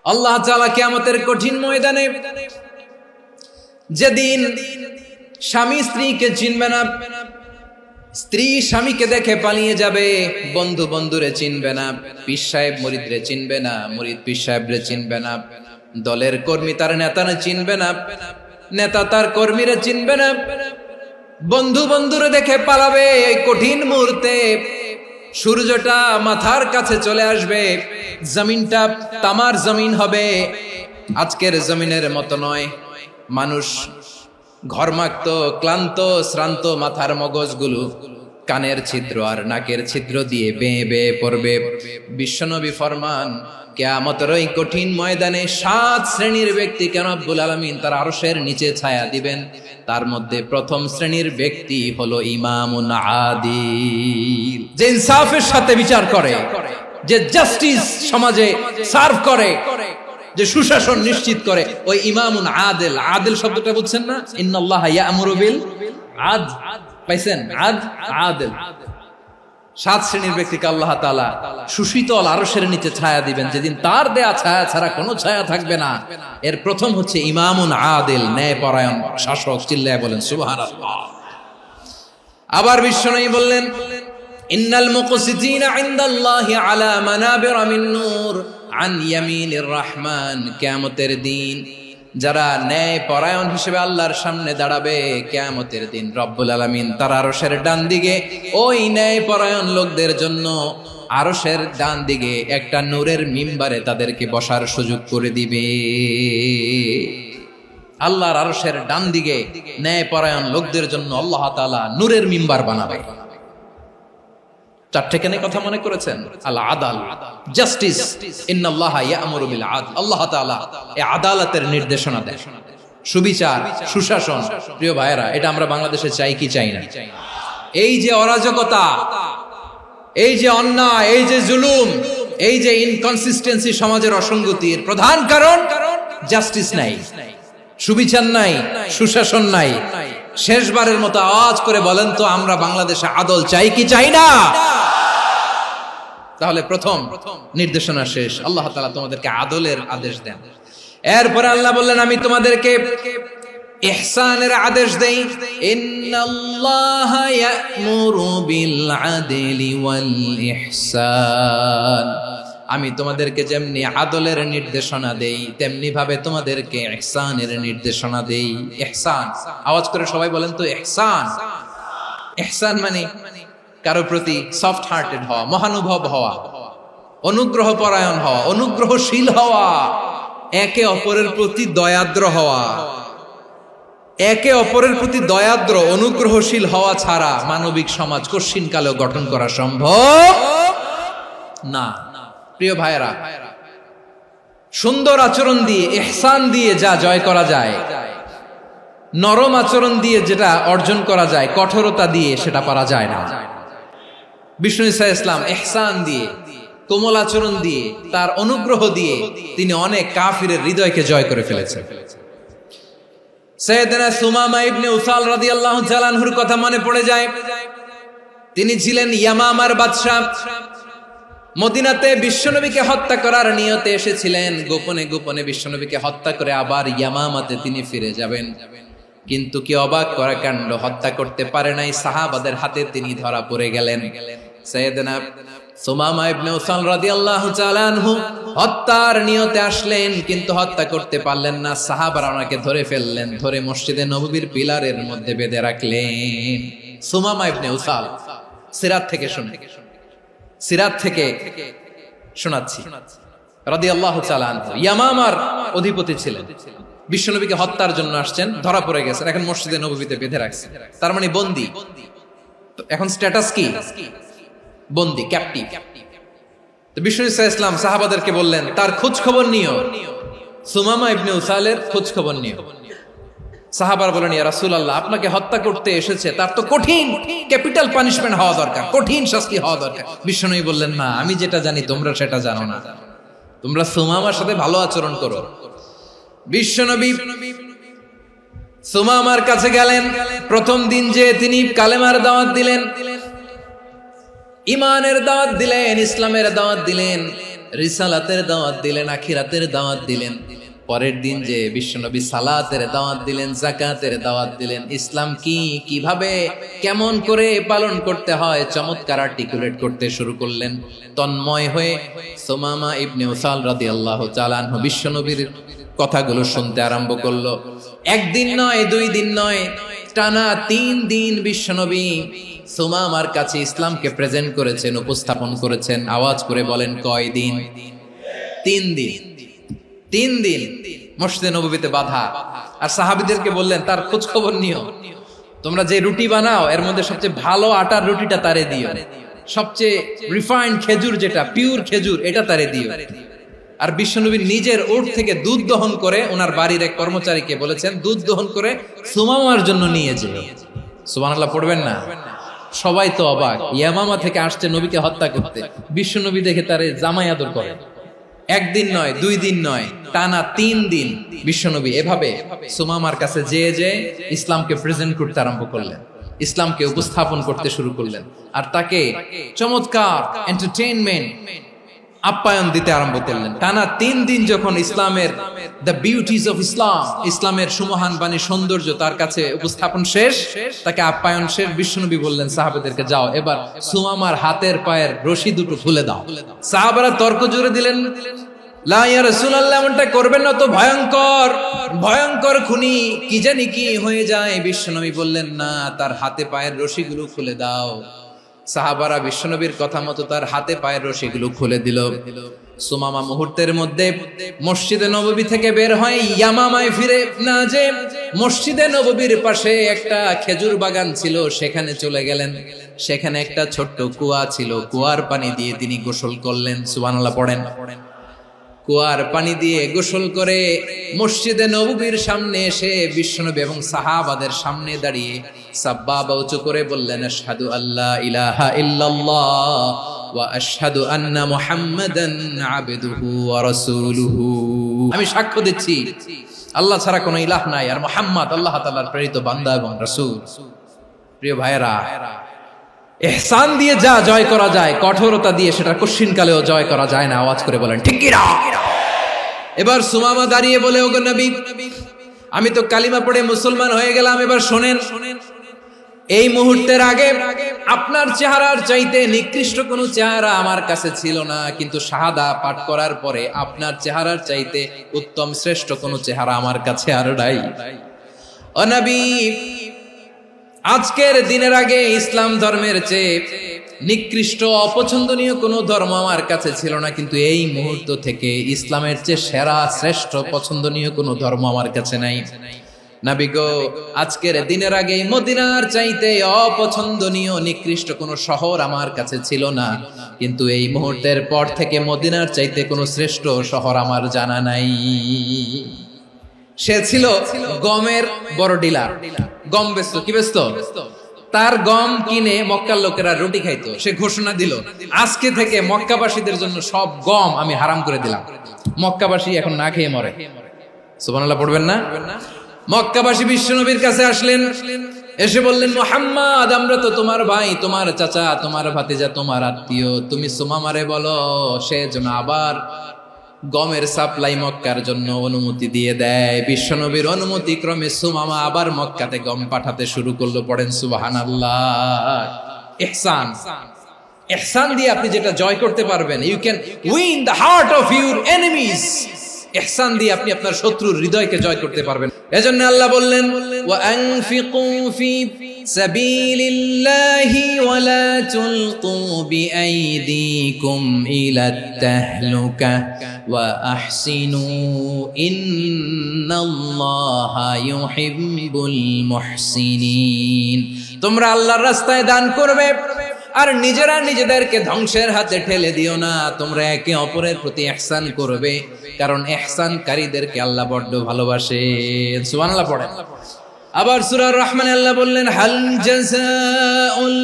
আল্লাহ তাআলা কিয়ামতের কঠিন ময়দানে যেদিন স্বামী স্ত্রীকে চিনবে না, স্ত্রী স্বামীকে দেখে পালিয়ে যাবে, বন্ধু বন্ধুরে চিনবে না, পীর সাহেব মুরিদরে চিনবে না, মুরিদ পীর সাহেবরে চিনবে না, দলের কর্মী তার নেতারে চিনবে না, নেতা তার কর্মীরে চিনবে না, বন্ধু বন্ধুরে দেখে পালাবে। এই কঠিন মুহূর্তে সূর্যটা মাথার কাছে চলে আসবে, জমিনটা তামার জমিন হবে, আজকের জমিনের মতো নয়। মানুষ ঘর্মাক্ত, ক্লান্ত, শ্রান্ত মাথার মগজগুলো কানের ছিদ্র আর নাকের ছিদ্র দিয়ে বেয়ে বেয়ে পড়বে। বিশ্বনবী ফরমান, কিয়ামতের ওই কঠিন ময়দানে 7 শ্রেণীর ব্যক্তিকে রব্বুল আলামিন তার আরশের নিচে ছায়া দিবেন। তার মধ্যে প্রথম শ্রেণীর ব্যক্তি হলো ইমামুন আদিল, যে ইনসাফের সাথে বিচার করে, যে জাস্টিস সমাজে সার্ভ করে, যে সুশাসন নিশ্চিত করে, ওই ইমামুন আদিল। আদিল শব্দটা বুঝছেন না? ইন্নাল্লাহা ইয়া'মুরু বিল আদল, পাইছেন? আদিল। 7 শ্রেণীর ব্যক্তিকে আল্লাহ তাআলা সুশীতল আরশের নিচে ছায়া দিবেন, যেদিন তার দেয়া ছায়া ছাড়া কোনো ছায়া থাকবে না। এর প্রথম হচ্ছে ইমামুন আদিল, ন্যায়পরায়ণ শাসক। চিল্লায় বলেন সুবহানাল্লাহ। আবার বিশ্বনবী বললেন, ইন্নাল মুকসিতিনা ইনদাল্লাহি আলা মানাবির মিন নূর আন ইয়ামিনির রহমান। কিয়ামতের দিন যারা ন্যায় পরায়ণ হিসেবে আল্লাহর সামনে দাঁড়াবে, কিয়ামতের দিন রব্বুল আলামিন তার আরশের ডান দিকে ওই ন্যায় পরায়ণ লোকদের জন্য আরশের ডান দিকে একটা নূরের মিম্বারে তাদেরকে বসার সুযোগ করে দিবে। আল্লাহর আরশের ডান দিকে ন্যায় পরায়ণ লোকদের জন্য আল্লাহ তাআলা নূরের মিম্বার বানাবে। 4টে কেন কথা মনে করেছেন? আল আদাল, জাস্টিস। ইন্নাল্লাহা ইয়া'মুরু বিল আদল। আল্লাহ তাআলা এই আদালতের নির্দেশনা দেন, সুবিচার, সুশাসন। প্রিয় ভাইয়েরা, এটা আমরা বাংলাদেশে চাই কি চাই না? এই যে অরাজকতা, এই যে অন্যায়, এই যে জুলুম, এই যে ইনকনসিস্টেন্সি সমাজের অসঙ্গতির প্রধান কারণ জাস্টিস নাই, সুবিচার নাই, সুশাসন নাই। শেষবারের মতো আওয়াজ করে বলেন তো, আমরা বাংলাদেশে আদল চাই কি চাই না? তাহলে প্রথম নির্দেশনা শেষ, আল্লাহ তাআলা তোমাদেরকে আদলের আদেশ দেন। এরপরে আল্লাহ বললেন, আমি তোমাদেরকে ইহসানের আদেশ দেই। ইন্নাল্লাহা ইয়া'মুরু বিল আদলি ওয়াল ইহসান। আমি তোমাদেরকে যেমনি আদলের নির্দেশনা দেই, তেমনি ভাবে তোমাদেরকে ইহসানের নির্দেশনা দেই। ইহসান, আওয়াজ করে সবাই বলেন তো ইহসান। ইহসান মানে কারো প্রতি সফট হার্টেড হওয়া, মহানুভব হওয়া, অনুগ্রহ পরায়ণ হওয়া, অনুগ্রহশীল হওয়া, একে অপরের প্রতি দয়াদ্র হওয়া। একে অপরের প্রতি দয়াদ্র, অনুগ্রহশীল হওয়া ছাড়া মানবিক সমাজ কশিন কালেও গঠন করা সম্ভব না। প্রিয় ভাইয়েরা, সুন্দর আচরণ দিয়ে, ইহসান দিয়ে যা জয় করা যায়, নরম আচরণ দিয়ে যেটা অর্জন করা যায়, কঠোরতা দিয়ে সেটা পারা যায় না। বিষ্ণু ঈসা ইসলাম ইহসান দিয়ে, কোমল আচরণ দিয়ে, তার অনুগ্রহ দিয়ে তিনি অনেক কাফিরের হৃদয়কে জয় করে ফেলেছেন। সাইয়েদনা সুমামা ইবনে উসাল রাদিয়াল্লাহু তাআলা আনহুর কথা মনে পড়ে যায়। তিনি ছিলেন ইয়ামামার বাদশা। মদিনাতে বিশ্বনবীকে হত্যা করার নিয়তে এসেছিলেন, গোপনে গোপনে বিশ্বনবীকে হত্যা করে আবার ইয়ামামাতে তিনি ফিরে যাবেন। কিন্তু কি অবাক করা কাণ্ড, হত্যা করতে পারে নাই, সাহাবাদের হাতে তিনি ধরা পড়ে গেলেন। সাইয়েদনা সুমামা ইবনে উসাল রাদিয়াল্লাহু তাআলা আনহু হত্যার নিয়তে আসলেন, কিন্তু হত্যা করতে পারলেন না। সাহাবারা ওনাকে ধরে ফেললেন, ধরে মসজিদে নববীর পিলারের মধ্যে বেঁধে রাখলেন। সুমামা ইবনে উসাল, সিরাত থেকে শুনে, সিরাত থেকে শোনাচ্ছি, রাদিয়াল্লাহু তাআলা আনহু ইয়ামামার অধিপতি ছিলেন। বিশ্বনবীকে হত্যার জন্য আসছেন, ধরা পড়ে গেছেন, এখন মসজিদে নববীতে বেঁধে রাখছে, তার মানে বন্দী। এখন স্ট্যাটাস কি? বন্দী, ক্যাপটিভ। তো বিষ্ণু ঈসা ইসলাম সাহাবাদেরকে বললেন, তার খোঁজ খবর নিও, সুমামা ইবনে উসালের খোঁজ খবর নিও। সাহাবার বলেন, ইয়া রাসূলুল্লাহ, আপনাকে হত্যা করতে এসেছে, তার তো কঠিন ক্যাপিটাল পানিশমেন্ট হওয়া দরকার, কঠিন শাস্তি হওয়া দরকার। বিশ্বনবী বললেন, না, আমি যেটা জানি তোমরা সেটা জানো না, তোমরা সুমামার সাথে ভালো আচরণ করো। বিশ্বনবী সুমামার কাছে গেলেন। প্রথম দিন যে তিনি কালেমার দাওয়াত দিলেন, ইমানের দাওয়াত দিলেন, ইসলামের দাওয়াত দিলেন, রিসালাতের দাওয়াত দিলেন, আখিরাতের দাওয়াত দিলেন। পরের দিন যে বিশ্বনবী সালাতের দাওয়াত দিলেন, যাকাতের দাওয়াত দিলেন, ইসলাম কি, কিভাবে, কেমন করে পালন করতে হয় চমৎকার আর্টিকুলেট করতে শুরু করলেন। তন্ময় হয়ে সুমামা ইবনে উসাল রাদিয়াল্লাহু তাআলা আনহু বিশ্বনবীর কথাগুলো শুনতে আরম্ভ করলো। একদিন নয়, 2 দিন নয়, টানা 3 দিন বিশ্বনবী সুমামার কাছে ইসলামকে প্রেজেন্ট করেছেন, উপস্থাপন করেছেন। আওয়াজ করে বলেন, কয় দিন? 3 দিন। 3 দিন মসজিদে নববীতে বাধা। আর সাহাবীদেরকে বললেন, তার খোঁজ খবর নিও, তোমরা যে রুটি বানাও এর মধ্যে সবচেয়ে ভালো আটার রুটিটা তারে দিও, সবচেয়ে রিফাইন্ড খেজুর, যেটা পিওর খেজুর, এটা তারে দিও। আর বিশ্বনবী নিজের উট থেকে দুধ দহন করে ওনার বাড়ির এক কর্মচারীকে বলেছেন, দুধ দহন করে সুমামার জন্য নিয়ে যেও। সুবহানাল্লাহ পড়বেন না? সবাই তো অবাক, ইয়ামামা থেকে আসছে নবীকে হত্যা করতে, বিশ্বনবী দেখে তারে জামাই আদর করে। একদিন নয়, 2 দিন নয়, টানা 3 দিন বিশ্বনবী এভাবে সুমামার কাছে যেয়ে ইসলামকে প্রেজেন্ট করতে আরম্ভ করলেন, ইসলামকে উপস্থাপন করতে শুরু করলেন। আর তাকে চমৎকার এন্টারটেইনমেন্ট, আপ্যায়ন দিতে আরম্ভ করলেন। টানা 3 দিন যখন ইসলামের দ্য বিউটিজ অফ ইসলাম, ইসলামের সুমহান বাণী, সৌন্দর্য তার কাছে উপস্থাপন শেষ, তাকে আপ্যায়ন শেষ, বিশ্বনবী বললেন সাহাবাদেরকে, যাও এবার সুমামার হাতের পায়ের রশি দুটো খুলে দাও। সাহাবারা তর্ক জুড়ে দিলেন, লা ইয়া রাসূলুল্লাহ, এমনটা করবেন না, তো ভয়ঙ্কর ভয়ঙ্কর খুনি, কি জানি কি হয়ে যায়। বিশ্বনবী বললেন, না, তার হাতে পায়ের রশিগুলো খুলে দাও। সাহাবারা বিশ্বনবীর কথা মতো তার হাতে পায়ের রশিগুলো খুলে দিল। সুমামা মুহূর্তের মধ্যে মসজিদে নববী থেকে বের হয়, ইয়ামামায় ফিরে না যে মসজিদে নববীর পাশে একটা খেজুর বাগান ছিল, সেখানে চলে গেলেন। সেখানে একটা ছোট্ট কুয়া ছিল, কুয়ার পানি দিয়ে তিনি গোসল করলেন। সুবহানাল্লাহ পড়েন। কুয়ার পানি দিয়ে গোসল করে মসজিদে নববীর সামনে এসে বিশ্বনবী এবং সাহাবাদের সামনে দাঁড়িয়ে সাব্বাবা উঁচু করে বললেন, আশহাদু আল্লা ইলাহা ইল্লাল্লাহ ওয়া আশহাদু আন্না মুহাম্মাদান আবদুহু ওয়া রাসূলুহু। আমি সাক্ষ্য দিচ্ছি আল্লাহ ছাড়া কোনো ইলাহ নাই, আর মুহাম্মদ আল্লাহ তাআলার প্রেরিত বান্দা এবং রাসূল। প্রিয় ভাইরা, ইহসান দিয়ে যা জয় করা যায়, কঠোরতা দিয়ে সেটা কঠিনকালেও জয় করা যায় না। আওয়াজ করে বলেন, ঠিক কি না? এবার সুমামা দাঁড়িয়ে বলে, ওগো নবী, আমি তো কালিমা পড়ে মুসলমান হয়ে গেলাম, এবার শোনেন, এই মুহূর্তের আগে আপনার চেহারার চাইতে নিকৃষ্ট কোনো চেহারা আমার কাছে ছিল না, কিন্তু শাহাদা পাঠ করার পরে আপনার চেহারার চাইতে উত্তম শ্রেষ্ঠ কোনো চেহারা আমার কাছে আর নাই। ও নবী, আজকের দিনের আগে ইসলাম ধর্মের চেয়ে নিকৃষ্ট অপছন্দনীয় কোনো ধর্ম আমার কাছে ছিল না, কিন্তু এই মুহূর্ত থেকে ইসলামের চেয়ে সেরা শ্রেষ্ঠ পছন্দনীয় কোনো ধর্ম আমার কাছে নাই। নবী গো, আজকের দিনের আগে মদিনার চাইতে অপছন্দনীয় নিকৃষ্ট কোনো শহর আমার কাছে ছিল না, কিন্তু এই মুহূর্তের পর থেকে মদিনার চাইতে কোনো শ্রেষ্ঠ শহর আমার জানা নাই। সে ছিল গমের বড় ডিলার, গম বেচতো। কি বেচতো? তার গম কিনে মক্কার লোকেরা রুটি খাইতো। সে ঘোষণা দিল, আজকে থেকে মক্কাবাসীদের জন্য সব গম আমি হারাম করে দিলাম, মক্কাবাসী এখন না খেয়ে মরে। সুবহানাল্লাহ পড়বেন না? মক্কাবাসী বিশ্বনবীর কাছে আসলেন, এসে বললেন, মুহাম্মদ, আমরা তো তোমার ভাই, তোমার চাচা, তোমার ভাতিজা, তোমার আত্মীয়, তুমি সুমামারে বলো সে যেন আবার গমের সাপ্লাই মক্কার জন্য অনুমতি দিয়ে দেয়। বিশ্বনবীর অনুমতি ক্রমে সুমামা আবার মক্কাতে গম পাঠাতে শুরু করলো। পড়েন সুবহানাল্লাহ। ইহসান, ইহসান দিয়ে আপনি যেটা জয় করতে পারবেন, you can win the heart of your enemies. ইহসান দিয়ে আপনি আপনার শত্রুর হৃদয়কে জয় করতে পারবেন। এজন্য আল্লাহ বললেন, ওয়া আনফিকু ফি সাবিলিল্লাহি ওয়া লা তুলকু বিআইদিকুম ইলাত তাহলুকা ওয়া আহসিনু ইন্নাল্লাহা ইউহিব্বুল মুহসিনিন। তোমরা আল্লাহর রাস্তায় দান করবে আর নিজেরা নিজেদেরকে ধ্বংসের হাতে ঠেলে দিও না। তোমরা একে অপরের প্রতি ইহসান করবে, কারণ ইহসানকারীদেরকে আল্লাহ বড্ড ভালোবাসেন। সুবহানাল্লাহ পড়েন। আবার সূরা রহমানে আল্লাহ বললেন, হাল জাযাউল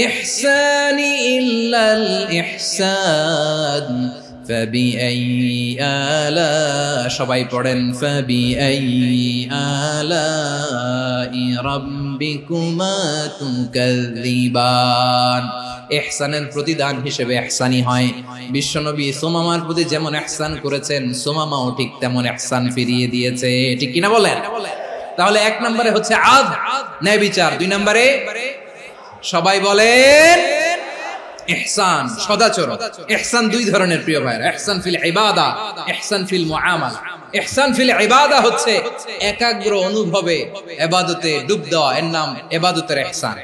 ইহসানি ইল্লাল ইহসান ফাবিআইয়ি আলা, সবাই পড়েন, ফাবিআইয়ি আলাই রাব্বিকুমা তুকাযযিবান। ইহসানের প্রতিদান হিসেবে ইহসানি হয়। বিশ্বনবী সুমামার প্রতি যেমন ইহসান করেছেন, সুমামাও ঠিক তেমন ইহসান ফিরিয়ে দিয়েছে। ঠিক কিনা বলেন? তাহলে 1 নম্বরে হচ্ছে আদল, ন্যায় বিচার। 2 নম্বরে সবাই বলেন ইহসান, সদাচরণ। ইহসান 2 ধরনের প্রিয় ভাইরা, ইহসান ফিল ইবাদা, ইহসান ফিল মুআমালা। ইহসান ফিল ইবাদা হচ্ছে একাগ্র অনুভবে ইবাদতে ডুব দেওয়া, এর নাম ইবাদতের ইহসান।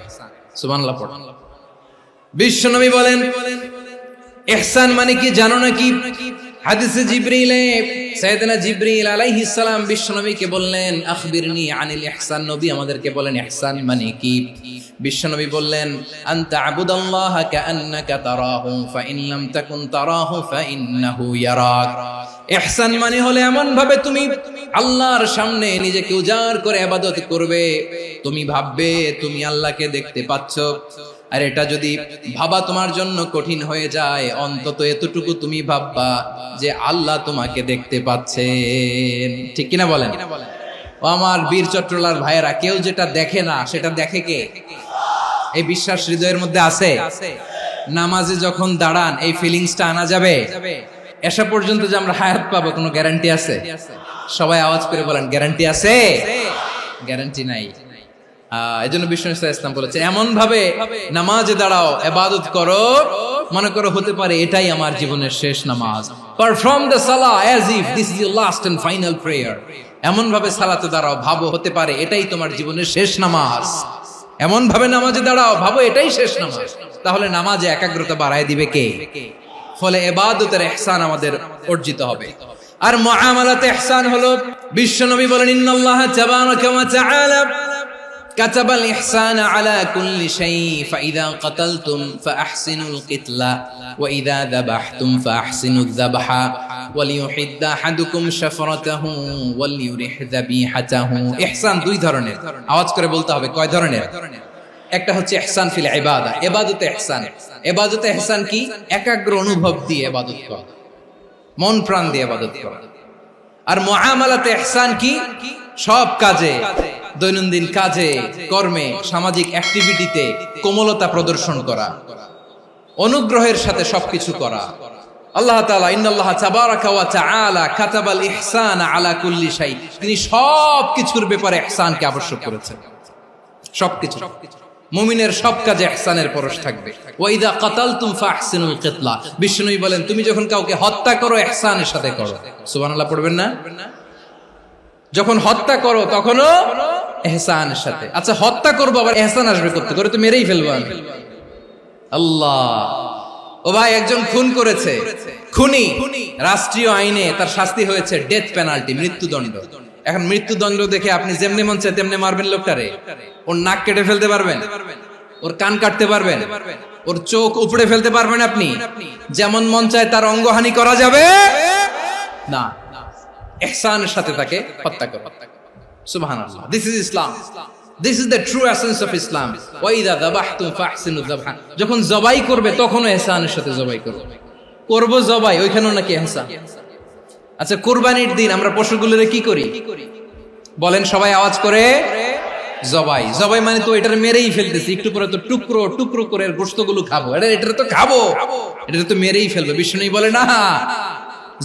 সুবহানাল্লাহ পড়ুন। বিশ্বনবী বলেন ইহসান মানে কি জানো নাকি? হাদিসে জিবরিলে সাইয়েদনা জিবরিল আলাইহিস সালাম বিশ্বনবীকে বললেন আখবিরনি আনিল ইহসান। নবী আমাদেরকে বলেন ইহসান মানে কি? বিশ্বনবী বললেন আনতা আবুদাল্লাহা কাআন্নাকা তারাহু ফাইন লাম তাকুন তারাহু ফাইন্নাহু ইয়ারাক। ইহসান মানে হলো এমন ভাবে তুমি আল্লাহর সামনে নিজেকে উজাড় করে ইবাদত করবে, তুমি ভাববে তুমি আল্লাহকে দেখতে পাচ্ছ। আর এটা যদি ভাবা তোমার জন্য কঠিন হয়ে যায়, অন্তত এতটুকু তুমি ভাববা যে আল্লাহ তোমাকে দেখতে পাচ্ছেন। ঠিক কিনা বলেন? ও আমার বীর চট্টলার ভাইয়েরা, কেউ যেটা দেখে না সেটা দেখে কে? এই বিশ্বাস হৃদয়ের মধ্যে আছে? নামাজে যখন দাঁড়ান এই ফিলিংসটা আনা যাবে? এসা পর্যন্ত যে আমরা হায়াত পাবো কোনো গ্যারান্টি আছে? সবাই আওয়াজ করে বলেন গ্যারান্টি আছে? গ্যারান্টি নাই। এজন্য বিষ্ণু ইসলাম বলেছে এমন ভাবে নামাজে দাঁড়াও, ইবাদত করো, মনে করো হতে পারে এটাই আমার জীবনের শেষ নামাজ। Perform the salah as if this is your last and final prayer. এমন ভাবে সালাতে দাঁড়াও, ভাবো হতে পারে এটাই তোমার জীবনের শেষ নামাজ। এমন ভাবে নামাজে দাঁড়াও, ভাবো এটাই শেষ নামাজ। তাহলে নামাজে একাগ্রতা বাড়ায় দিবে কে? ফলে ইবাদতের ইহসান আমাদের অর্জিত হবে। আর মুআমালাতে ইহসান হলো, বিশ্বনবী বলেন ইন্নাল্লাহা তাবারাকা ওয়া তাআলা كتب الإحسان على كل شيء فإذا قتلتم فأحسنوا القتلة وإذا ذبحتم فأحسنوا الذبح وليحد أحدكم شفرته وليرح ذبيحته। ইহসান 2 ধরনের, আওয়াজ করে বলতে হবে কয় ধরনের? একটা হচ্ছে ইহসান ফিল ইবাদা, ইবাদতে ইহসান। ইবাদতে ইহসান কি? একাগ্র অনুভব দিয়ে ইবাদত করা, মন প্রাণ দিয়ে ইবাদত করা। আর মুআমালাতে ইহসান কি? সব কাজে, দৈনন্দিন কাজে, কর্মে, সামাজিক অ্যাক্টিভিটিতে কোমলতা প্রদর্শন করা, অনুগ্রহের সাথে সবকিছু করা। আল্লাহ তাআলা ইন্নাল্লাহা তাবারাকা ওয়া তাআলা কাতাবাল ইহসান আলা কুল্লি শাই, তিনি সবকিছুর ব্যাপারে ইহসানকে আবশ্যক করেছেন। সবকিছু, মুমিনের সব কাজে ইহসানের পরশ থাকবে। ওয়া ইযা কাতালতুম ফাহসিনুল কিতলা, বিষ্ণুই বলেন তুমি যখন কাউকে হত্যা করো ইহসানের সাথে করো। সুবহানাল্লাহ পড়বেন না? যখন হত্যা করো তখনও ইহসানের সাথে। আচ্ছা হত্যা করবো আবার ইহসান আসবে করতে করে, তো মেরেই ফেলবো আমি। আল্লাহ, ও ভাই একজন খুন করেছে, খুনি, রাষ্ট্রীয় আইনে তার শাস্তি হয়েছে ডেথ পেনাল্টি, মৃত্যুদণ্ড। এখন মৃত্যুদণ্ড দেখে আপনি যেমনি মন চায় তেমনি মারবেন লোকটারে? ওর নাক কেটে ফেলতে পারবেন? ওর কান কাটতে পারবেন? ওর চোখ উপড়ে ফেলতে পারবেন আপনি? যেমন মন চায় তার অঙ্গহানি করা যাবে না। ইহসানের সাথে তাকে হত্যা করো। সুবহানাল্লাহ, this is Islam, this is the true essence of Islam. ওয়া ইযা যাবাহতুম ফাহসিনু যাবহা, যখন জবাই করবে তখনও ইহসানের সাথে জবাই করো। করব জবাই, ওইখানেও নাকি ইহসান। আচ্ছা কুরবানির দিন আমরা পশুগুলোরে কি করি বলেন সবাই আওয়াজ করে? জবাই। জবাই মানে তো এটারে মেরেই ফেলতেছি, একটু পরে তো টুকরো টুকরো করে গোশতগুলো খাবো, এটারে তো খাবো, এটারে তো মেরেই ফেলবো। বিষ্ণু বলে না,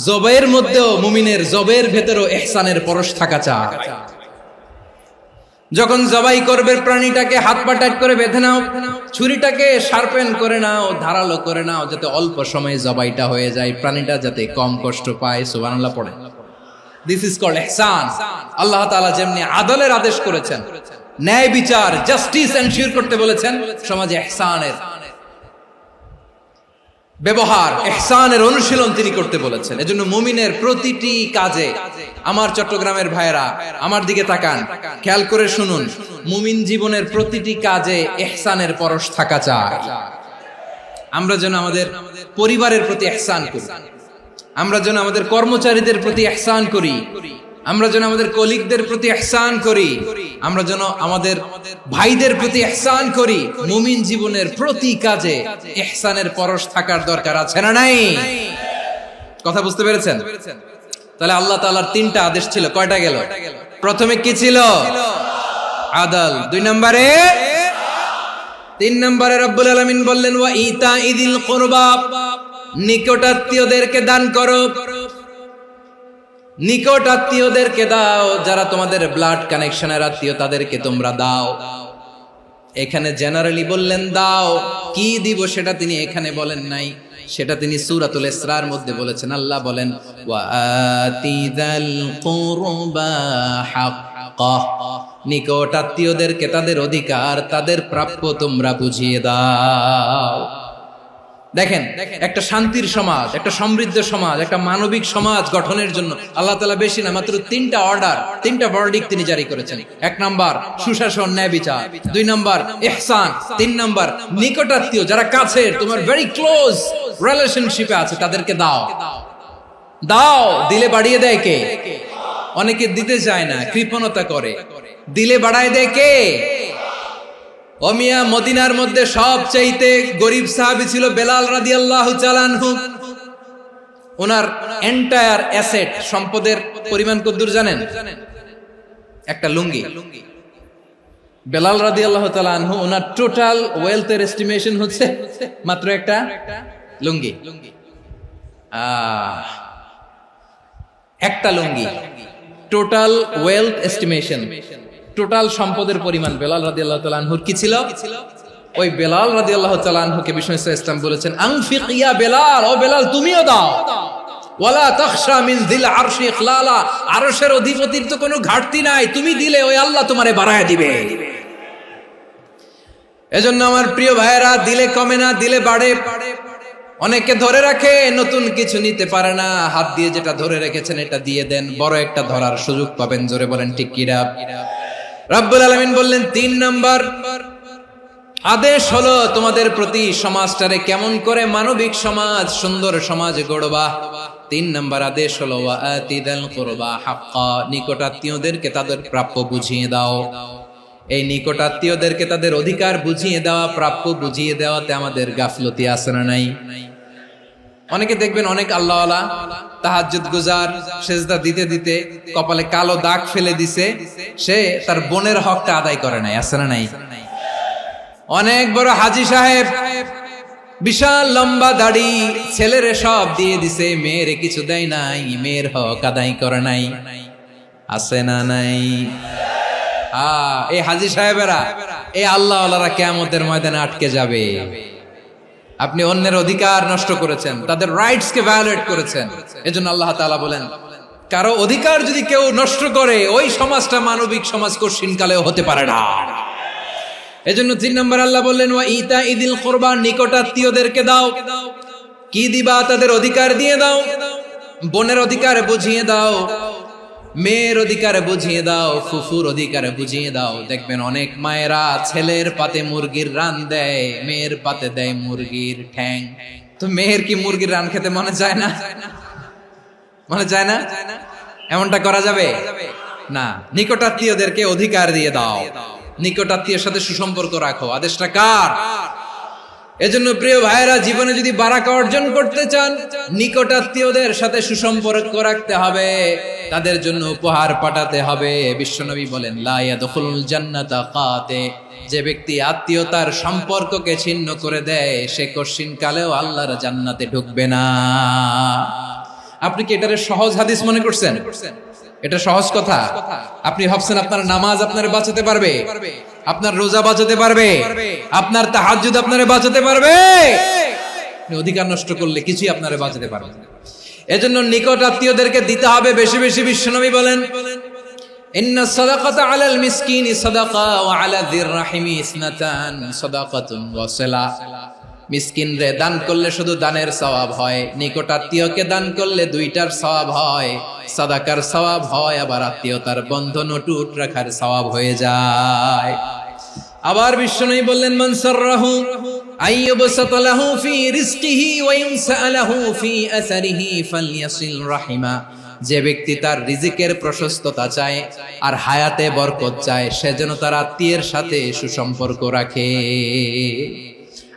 জবাইয়ের মধ্যেও মুমিনের জবের ভেতরেও ইহসানের পরশ থাকা চাই। যখন জবাই করবে প্রাণীটাকে হাত পা টাইট করে বেঁধে নাও, ছুরিটাকে শার্পেন করে নাও, ধারালো করে নাও, যাতে অল্প সময়ে জবাইটা হয়ে যায়, প্রাণীটা যাতে কম কষ্ট পায়। সুবহানাল্লাহ পড়ে। দিস ইজ কল্ড ইহসান। আল্লাহ তাআলা যেমনি আদলের আদেশ করেছেন, ন্যায় বিচার, জাস্টিস এনশিওর করতে বলেছেন, সমাজে ইহসানের ব্যবহার, ইহসানের অনুশীলন তিনি করতে বলেছেন। এজন্য মুমিনের প্রতিটি কাজে, আমার চট্টগ্রামের ভাইয়েরা আমার দিকে তাকান, খেয়াল করে শুনুন, মুমিন জীবনের প্রতিটি কাজে ইহসানের পরশ থাকা চাই। আমরা যেন আমাদের পরিবারের প্রতি ইহসান করি, আমরা যেন আমাদের কর্মচারীদের প্রতি ইহসান করি, আমরা যেন আমাদের কলিগদের প্রতি ইহসান করি, আমরা যেন আমাদের ভাইদের প্রতি ইহসান করি। মুমিন জীবনের প্রতি কাজে ইহসানের পরশ থাকার দরকার আছে না নাই? কথা বুঝতে পেরেছেন? তাহলে আল্লাহ তাআলার 3টা আদেশ ছিল, কয়টা গেল? প্রথমে কি ছিল? আদল। 2 নম্বরে তিন নম্বরে রব্বুল আলামিন বললেন ওয়া ইতাইদিল কুরবা, নিকটাত্মীয়দেরকে দান করো। নিকট আত্মীয়দেরকে দাও, যারা তোমাদের ব্লাড কানেকশনের আত্মীয় তাদেরকে তোমরা দাও। এখানে জেনারেলি বললেন দাও, কি দিব সেটা তিনি এখানে বলেন নাই, সেটা তিনি সূরাতুল ইসরার মধ্যে বলেছেন। আল্লাহ বলেন ওয়া আতিযাল কুরবা হাক্কাহ, নিকট আত্মীয়দেরকে তাদের অধিকার, তাদের প্রাপ্য তোমরা বুঝিয়ে দাও। দেখেন, একটা শান্তির সমাজ, একটা সমৃদ্ধ সমাজ, একটা মানবিক সমাজ গঠনের জন্য আল্লাহ তাআলা বেশি না মাত্র তিনটা অর্ডার, তিনটা ভার্ডিক্ট তিনি জারি করেছেন। এক নাম্বার সুশাসন, ন্যায় বিচার। দুই নাম্বার ইহসান। তিন নাম্বার নিকটাত্মীয়, যারা কাছের, তোমার ভেরি ক্লোজ রিলেশনশিপে আছে, তাদেরকে দাও। দাও, দিলে বাড়িয়ে দেয় কে? অনেকে দিতে চায় না, কৃপণতা করে। দিলে বাড়ায় দেয় কে? ওমিয়া মদিনার মধ্যে সবচাইতে গরিব সাহাবী ছিল বেলাল রাদিয়াল্লাহু তাআলা আনহু। ওনার এন্টায়ার অ্যাসেট, সম্পদের পরিমাণ কতদূর জানেন? একটা লুঙ্গি। বেলাল রাদিয়াল্লাহু তাআলা আনহু, ওনার টোটাল ওয়েলথের এস্টিমেশন হচ্ছে মাত্র একটা লুঙ্গি। একটা লুঙ্গি, টোটাল ওয়েলথ এস্টিমেশন, টোটাল সম্পদের পরিমাণ বেলাল রাদিয়াল্লাহু তাআলা আনহুর কি ছিল? ওই বেলাল রাদিয়াল্লাহু তাআলা আনহুকে বিষ্ণু ইসলাম বলেছেন আনফিক ইয়া বেলাল, ও বেলাল তুমিও দাও। ওয়ালা তাখশা মিন যিল আরশি ইখলালা, আরশের অধিপতির তো কোনো ঘাটতি নাই, তুমি দিলে ওই আল্লাহ তোমারে বাড়ায় দিবে। এজন্য আমার প্রিয় ভাইয়েরা, দিলে কমে না, দিলে বাড়ে। অনেকে ধরে রাখে, নতুন কিছু নিতে পারে না, হাত দিয়ে যেটা ধরে রেখেছেন এটা দিয়ে দেন, বড় একটা ধরার সুযোগ পাবেন। জোরে বলেন ঠিক কিনা? রব্বুল আলামিন বললেন তিন নাম্বার আদেশ হলো তোমাদের প্রতি সমাজটারে কেমন করে মানবিক সমাজ, সুন্দর সমাজ গড়বা। তিন নাম্বার আদেশ হলো ওয়া আতিদাল কুরবা হাক্কা, নিকটাত্মীয়দেরকে তাদের প্রাপ্য বুঝিয়ে দাও। এই নিকটাত্মীয়দেরকে তাদের অধিকার বুঝিয়ে দেওয়া, প্রাপ্য বুঝিয়ে দেওয়াতে আমাদের গাফলতি আছে না নাই? অনেকে দেখবেন অনেক আল্লাহওয়ালা, তাহাজ্জুদ গুজার, সেজদা দিতে দিতে কপালে কালো দাগ ফেলে দিছে, সে তার বোনের হকটা আদায় করে নাই। আছে না নাই? অনেক বড় হাজী সাহেব, বিশাল লম্বা দাড়ি, ছেলেরে সব দিয়ে দিছে, মেয়েরে কিছু দেয় নাই, মেয়ের হক আদায় করে নাই। আছে না নাই? এই হাজী সাহেবেরা, এই আল্লাহওয়ালারা কিয়ামতের ময়দানে আটকে যাবে। আপনি অন্যের অধিকার নষ্ট করেছেন, তাদের রাইটস কে ভায়োলেট করেছেন। এজন্য আল্লাহ তাআলা বলেন, কারো অধিকার যদি কেউ নষ্ট করে, ওই সমাজটা মানবিক সমাজ কঠিন কালেও হতে পারে না। এজন্য তিন নম্বর আল্লাহ বললেন ওয়া ইতাইদিল কুরবা, নিকটাত্মীয়দেরকে দাও। কি দিবা? তাদের অধিকার দিয়ে দাও। বোনের অধিকার বুঝিয়ে দাও, মেয়ের অধিকার বুঝিয়ে দাও, ফুফুর অধিকার বুঝিয়ে দাও। দেখবেন অনেক মায়েরা ছেলের পাতে মুরগির রান দেয়, মেয়ের পাতে দেয় মুরগির ঠ্যাং। তো মেয়ের কি মুরগির রান খেতে মনে চায় না? মনে চায় না? এমনটা করা যাবে না। নিকটাত্মীয়দেরকে অধিকার দিয়ে দাও, নিকটাত্মীয়ের সাথে সুসম্পর্ক রাখো। আদেশটা কার? এজন্য প্রিয় ভাইয়েরা, জীবনে যদি বারাকা অর্জন করতে চান, নিকটাত্মীয়দের সাথে সুসম্পর্ক রাখতে হবে, তাদের জন্য উপহার পাঠাতে হবে। বিশ্বনবী বলেন লা ইয়াদখুলুল জান্নাতা কাতে, যে ব্যক্তি আত্মীয়তার সম্পর্ককে ছিন্ন করে দেয়, সে কঠিন কালেও আল্লাহর জান্নাতে ঢুকবে না। আপনি কি এটারে সহজ হাদিস মনে করছেন? এটা সহজ কথা? আপনি ভাবছেন আপনার নামাজ আপনারে বাঁচাতে পারবে, আপনার রোজা বাঁচাতে পারবে, আপনার তাহাজ্জুদ আপনারে বাঁচাতে পারবে? অধিকার নষ্ট করলে কিছুই আপনারে বাঁচাতে পারবে না। এজন্য নিকট আত্মীয়দেরকে দিতে হবে বেশি বেশি। বিশ্বনবী বলেন ইন্না সাদাকাতা আলাল মিসকিনি সাদাকা ওয়া আলা যির রাহিমি ইসনাতান সাদাকাতুন ওয়া সিলা। মিসকিন রে দান করলে শুধু দানের সওয়াব হয়, নিকট আত্মীয়কে দান করলে দুইটার সওয়াব হয়, সাদাকার সওয়াব হয়, আবার আত্মীয়তার বন্ধন অটুট রাখার সওয়াব হয়ে যায়। আবার বিশ্বনবী বললেন মান সাররাহু আইয়ুবসাতা লাহু ফি রিজকিহি ওয়া ইনসালাহু ফি আসারিহি ফালইয়াসিল রাহিমা। যে ব্যক্তি তার রিজিকের প্রশস্ততা চায় আর হায়াতে বরকত চায়, সে যেন তার আত্মীয়ের সাথে সুসম্পর্ক রাখে।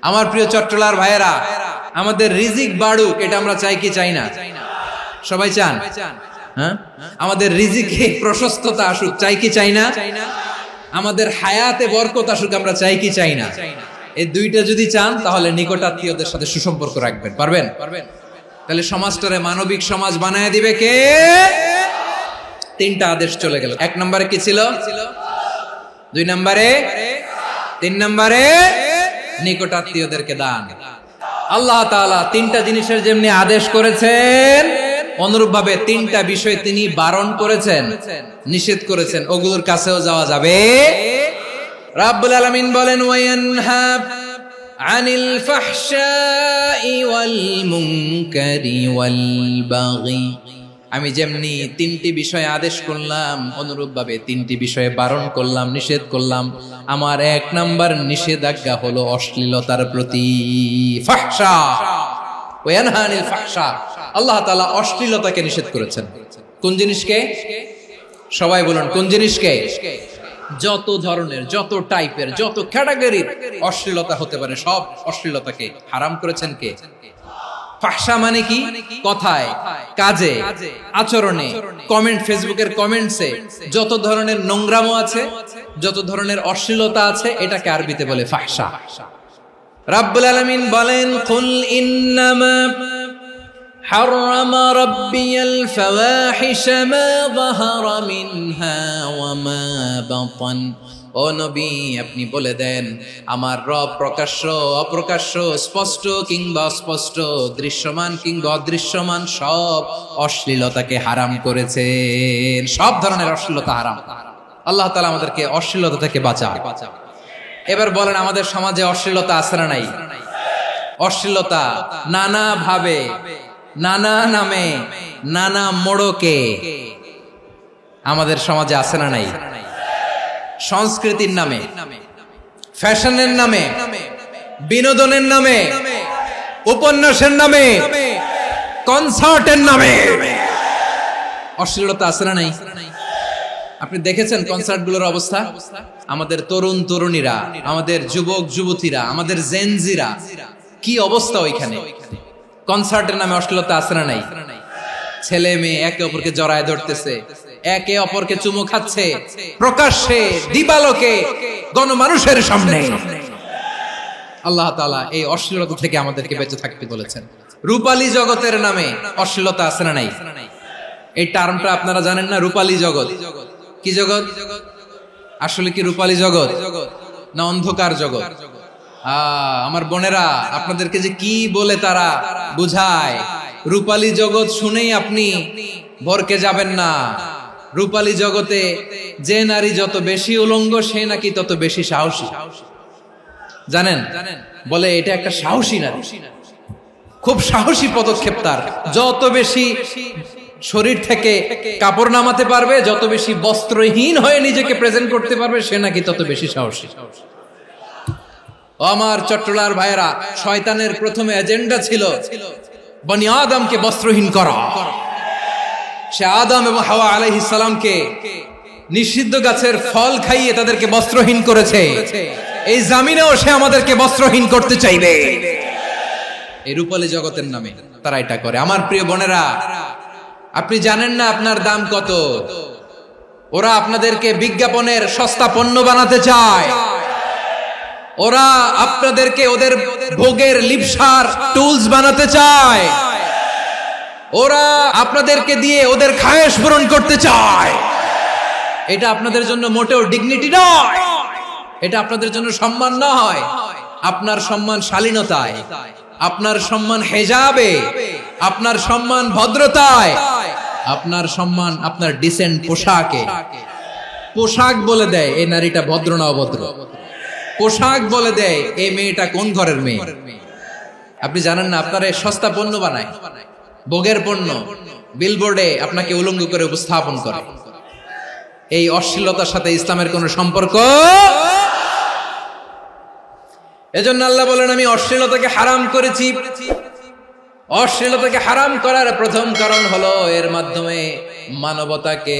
আমার প্রিয় চট্টলার ভাইয়েরা, আমাদের রিজিক বাড়ুক, এটা আমরা চাই কি চাই না? সবাই চান? হ্যাঁ, আমাদের রিজিকে প্রশস্ততা আসুক, চাই কি চাই না? আমাদের হায়াতে বরকত আসুক, আমরা চাই কি চাই না? এই দুইটা যদি চান তাহলে নিকটাত্মীয়দের সাথে সুসম্পর্ক রাখবেন। পারবেন? তাহলে সমাজটারে মানবিক সমাজ বানায় দিবে কে? তিনটা আদেশ চলে গেল। 1 নম্বরে কি ছিল? 2 নম্বরে, 3 নম্বরে নিকটাত্মীয়দেরকে দান। আল্লাহ তাআলা তিনটা জিনিসের যেমনি আদেশ করেছেন, অনুরূপভাবে তিনটা বিষয় তিনি বারণ করেছেন, নিষেধ করেছেন, ওগুলোর কাছেও যাওয়া যাবে। রাব্বুল আলামিন বলেন, ওয়ায়ানহা আনিল ফাহশাই ওয়াল মুনকারি ওয়াল বাগি। আমি যেমনি তিনটি বিষয়ে আদেশ করলাম, অনুরূপভাবে তিনটি বিষয়ে বারণ করলাম, নিষেধ করলাম। আমার 1 নাম্বার নিষেধাজ্ঞা হলো অশ্লীলতার প্রতি। ফাহশা, ওয়ায়ানহা আনিল ফাহশা, আল্লাহ তাআলা অশ্লীলতাকে নিষেধ করেছেন। কোন জিনিসকে? সবাই বলুন, কোন জিনিসকে? যত ধরনের, যত টাইপের, যত ক্যাটাগরির অশ্লীলতা হতে পারে, সব অশ্লীলতাকে হারাম করেছেন কে? ফাহশা মানে কি? কথায়, কাজে, আচরণে, কমেন্ট, ফেসবুকের কমেন্টসে যত ধরনের নোংরামো আছে, যত ধরনের অশ্লীলতা আছে, এটাকে আরবিতে বলে ফাহশা। রাব্বুল আলামিন বলেন, কুল ইন্নামা হারামা রাব্বিয়াল ফাওয়াহিশা মা যাহারা মিনহা ওয়া মা বাতান। ও নবী, আপনি বলে দেন, আমার রব প্রকাশ্য, অপ্রকাশ্য, স্পষ্ট কিংবা অস্পষ্ট, দৃশ্যমান কিংবা অদৃশ্যমান সব অশ্লীলতাকে হারাম করেছেন। সব ধরনের অশ্লীলতা হারাম। আল্লাহ তাআলা আমাদেরকে অশ্লীলতা থেকে বাঁচান। এবার বলেন, আমাদের সমাজে অশ্লীলতা আছে না নাই? অশ্লীলতা নানা ভাবে, নানা নামে, নানা মোড়কে আমাদের সমাজে আছে না নাই? সংস্কৃতির নামে, ফ্যাশনের নামে, বিনোদনের নামে, উপন্যাসের নামে, কনসার্টের নামে অশ্লীলতা আছে না নাই? আপনি দেখেছেন কনসার্টগুলোর অবস্থা? আমাদের তরুণ তরুণীরা, আমাদের যুবক যুবতীরা, আমাদের জেনজিরা, কি অবস্থা ওইখানে? কনসার্টের নামে অশ্লীলতা আছে না নাই? ছেলে মেয়ে একে অপরকে জড়ায় ধরতেছে, একে অপরকে চুমু খাচ্ছে, প্রকাশ্যে, দিবালোকে, গণমানুষের সামনে। আল্লাহ তাআলা এই অশ্লীলতা থেকে আমাদেরকে বেঁচে থাকতে বলেছেন। রূপালী জগতের নামে অশ্লীলতা আছে না নাই? এই টার্মটা আপনারা জানেন না? রূপালী জগৎ কি জগৎ? আসলে কি রূপালী জগৎ না অন্ধকার জগৎ? আমার বোনেরা, আপনাদেরকে যে কি বলে তারা বুঝায়, রূপালী জগৎ শুনেই আপনি ভরকে যাবেন না। রূপালী জগতে যে নারী যত বেশি উলঙ্গ, সে নাকি তত বেশি সাহসী। জানেন? বলে এটা একটা সাহসী নারী, খুব সাহসী পদক্ষেপ তার। যত বেশি শরীর থেকে কাপড় নামাতে পারবে, যত বেশি বস্ত্রহীন হয়ে নিজেকে প্রেজেন্ট করতে পারবে, সে নাকি তত বেশি সাহসী। আমার চট্টলার ভাইয়েরা, শয়তানের প্রথমে এজেন্ডা ছিল বনি আদমকে বস্ত্রহীন করা। সে আদম এবং হাওয়া আলাইহিস সালামকে নিষিদ্ধ গাছের ফল খাইয়ে তাদেরকে বস্ত্রহীন করেছে। এই জামিনেও সে আমাদেরকে বস্ত্রহীন করতে চাইবে। এই রূপালী জগতের নামে তারা এটা করে। আমার প্রিয় বোনেরা, আপনি জানেন না আপনার দাম কত? ওরা আপনাদেরকে বিজ্ঞাপনের সস্তা পণ্য বানাতে চায়। ওরা আপনাদেরকে ওদের ভোগের লিপসার টুলস বানাতে চায়। ওরা আপনাদেরকে দিয়ে ওদের খায়েশ পূরণ করতে চায়। এটা আপনাদের জন্য মোটেও ডিগনিটি নয়, এটা আপনাদের জন্য সম্মান নয়। আপনার সম্মান শালীনতায়, আপনার সম্মান হেজাবে, আপনার সম্মান ভদ্রতায়, আপনার সম্মান আপনার ডিসেন্ট পোশাকে। পোশাক বলে দেয় এই নারীটা ভদ্র না অভদ্র। পোশাক বলে দেয় এই মেয়েটা কোন ঘরের মেয়ে। আপনি জানেন না, আপনারা সস্তা পণ্য বানায়, ভোগের পণ্য, বিলবোর্ডে আপনাকে উলঙ্গ করে উপস্থাপন করে। এই অশ্লীলতার সাথে ইসলামের কোনো সম্পর্ক। এজন্য আল্লাহ বলেন, আমি অশ্লীলতাকে হারাম করেছি। অশ্লীলতাকে হারাম করার প্রথম কারণ হলো এর মাধ্যমে মানবতাকে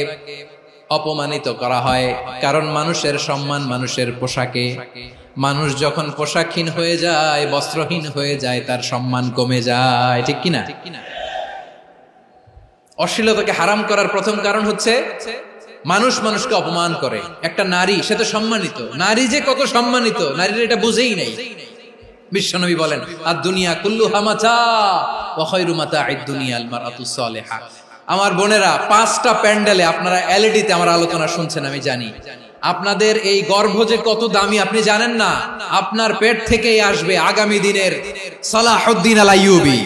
অপমানিত করা হয়। কারণ মানুষের সম্মান মানুষের পোশাকে। মানুষ যখন পোশাকহীন হয়ে যায়, বস্ত্রহীন হয়ে যায়, তার সম্মান কমে যায়। ঠিক কিনা? অশ্লীলতাকে হারাম করার প্রথম কারণ হচ্ছে মানুষ মানুষকে অপমান করে। একটা নারী, সে তো সম্মানিত, নারী যে কত সম্মানিত নারীরা এটা বুঝেই নাই। বিশ্বনবী বলেন আদ-দুনিয়া কুল্লুহা মাতা ওয়া খায়রু মাতা'আদ দুনিয়া আল মারআতুস সালিহা। আমার বোনেরা, 5টা প্যান্ডেলে আপনারা এলইডিতে আমার আলোচনা শুনছেন, আমি জানি। আপনাদের এই গর্ভ যে কত দামি আপনি জানেন না। আপনার পেট থেকেই আসবে আগামী দিনের সালাহুদ্দিন আল আইয়ুবী।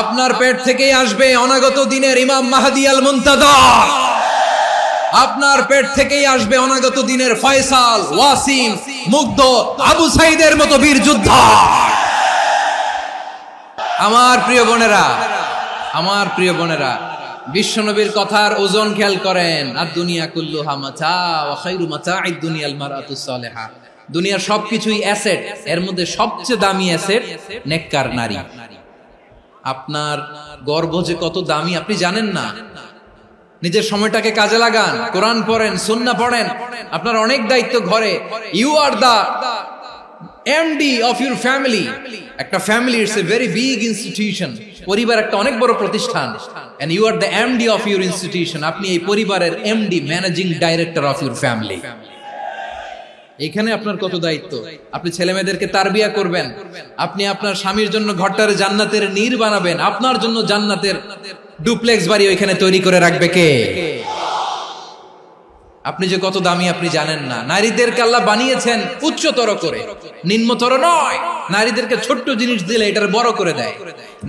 আপনার পেট থেকেই আসবে অনাগত দিনের ইমাম মাহদী আল মুনতাযর। আপনার পেট থেকেই আসবে অনাগত দিনের ফয়সাল, ওয়াসিম, মুগ্ধ, আবু সাইদের মতো বীর যোদ্ধা। আমার প্রিয় বোনেরা, আমার প্রিয় বোনেরা, বিশ্বনবীর কথার ওজন খেয়াল করেন। আদ-দুনিয়া কুল্লুহা মাতা ওয়া খায়রু মাতা'আদ দুনিয়া আল মারআতুস সালিহা। দুনিয়ার সবকিছুই অ্যাসেট, এর মধ্যে সবচেয়ে দামি অ্যাসেট নেককার নারী। আপনার গর্ভ যে কত দামি আপনি জানেন না। নিজের সময়টাকে কাজে লাগান, কোরআন পড়েন, সুন্নাহ পড়েন। আপনার অনেক দায়িত্ব ঘরে। You are the MD of your family. একটা family it's a very big institution. পরিবার একটা অনেক বড় প্রতিষ্ঠান। And you are the MD of your institution. আপনি এই পরিবারের MD, managing director of your family. এখানে আপনার কত দায়িত্ব। আপনি ছেলে মেয়েদেরকে তারবিয়া করবেন, আপনি আপনার স্বামীর জন্য ঘরটার জান্নাতের নীর বানাবেন, আপনার জন্য জান্নাতের ডুপ্লেক্স বাড়ি ওইখানে তৈরি করে রাখবে কে? আপনি যে কত দামি আপনি জানেন না। নারীদেরকে আল্লাহ বানিয়েছেন উচ্চতর করে, নিম্নতর নয়। নারীদেরকে ছোট্ট জিনিস দিলে এটারে বড় করে দেয়।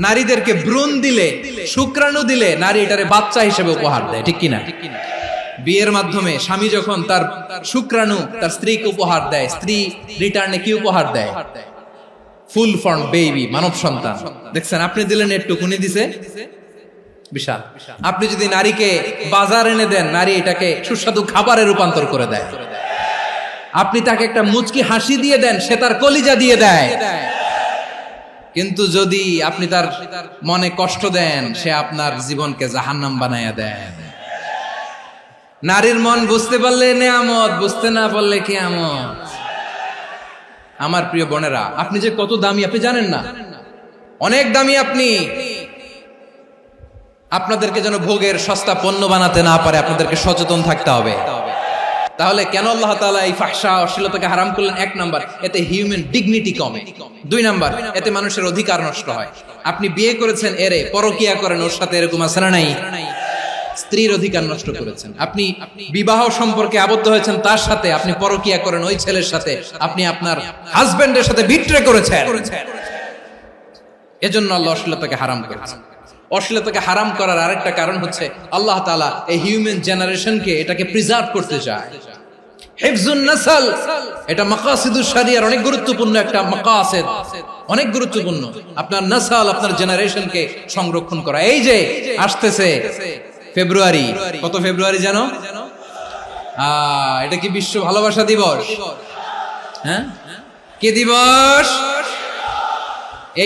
নারীদেরকে ভ্রূণ দিলে, শুক্রাণু দিলে নারী এটারে বাচ্চা হিসেবে উপহার দেয়, ঠিক কিনা? বিয়ের মাধ্যমে স্বামী যখন তার শুক্রাণু তার স্ত্রীকে উপহার দেয়, স্ত্রী রিটার্নে কি উপহার দেয়? ফুল ফর্ম বেবি, মানব সন্তান। দেখছেন, আপনি দিলেন একটুকুনি, দিছে বিশাল। আপনি যদি নারীকে বাজার এনে দেন, নারী এটাকে সুস্বাদু খাবারে রূপান্তর করে দেয়। আপনি তাকে একটা মুচকি হাসি দিয়ে দেন, সে তার কলিজা দিয়ে দেয়। কিন্তু যদি আপনি তার মনে কষ্ট দেন, সে আপনার জীবনকে জাহান্নাম বানায়া দেয়। নারীর মন বুঝতে পারলে নেয়ামত, বুঝতে না পারলে কিয়ামত। আমার প্রিয় বোনেরা, আপনি যে কত দামি আপনি জানেন না। অনেক দামি আপনি। আপনাদেরকে যেন ভোগের সস্তা পণ্য বানাতে না পারে, আপনাদেরকে সচেতন থাকতে হবে। তাহলে কেন আল্লাহ তাআলা এই ফাহশা, অশ্লীলতাকে হারাম করলেন? 1 নাম্বার, এতে হিউম্যান ডিগনিটি কমে। 2 নাম্বার, এতে মানুষের অধিকার নষ্ট হয়। আপনি বিয়ে করেছেন, এরে পরকিয়া করেন, ওর সাথে এরকম আছে না নাই? স্ত্রীর অধিকার নষ্ট করেছেন। আপনি বিবাহ সম্পর্কে আবদ্ধ হয়েছেন তার সাথে, আপনি পরকিয়া করেন ওই ছেলের সাথে, আপনি আপনার হাজবেন্ডের সাথে বিট্রে করেছেন। এজন্য আল্লাহ অশ্লীলতাকে হারাম করেছেন। অশ্লীলতাকে হারাম করার আরেকটা কারণ হচ্ছে আল্লাহ তাআলা এই হিউম্যান জেনারেশনকে, এটাকে প্রিজার্ভ করতে চায়। হিফজুন নাসল, এটা মাকাসিদুশ শরিয়ার অনেক গুরুত্বপূর্ণ একটা মাকাসিদ, অনেক গুরুত্বপূর্ণ। আপনার নাসল, আপনার জেনারেশনকে সংরক্ষণ করা। এই যে আসতেছে ফেব্রুয়ারি, কত ফেব্রুয়ারি জানো? এটা কি বিশ্ব ভালোবাসা দিবস? হ্যাঁ, কি দিবস?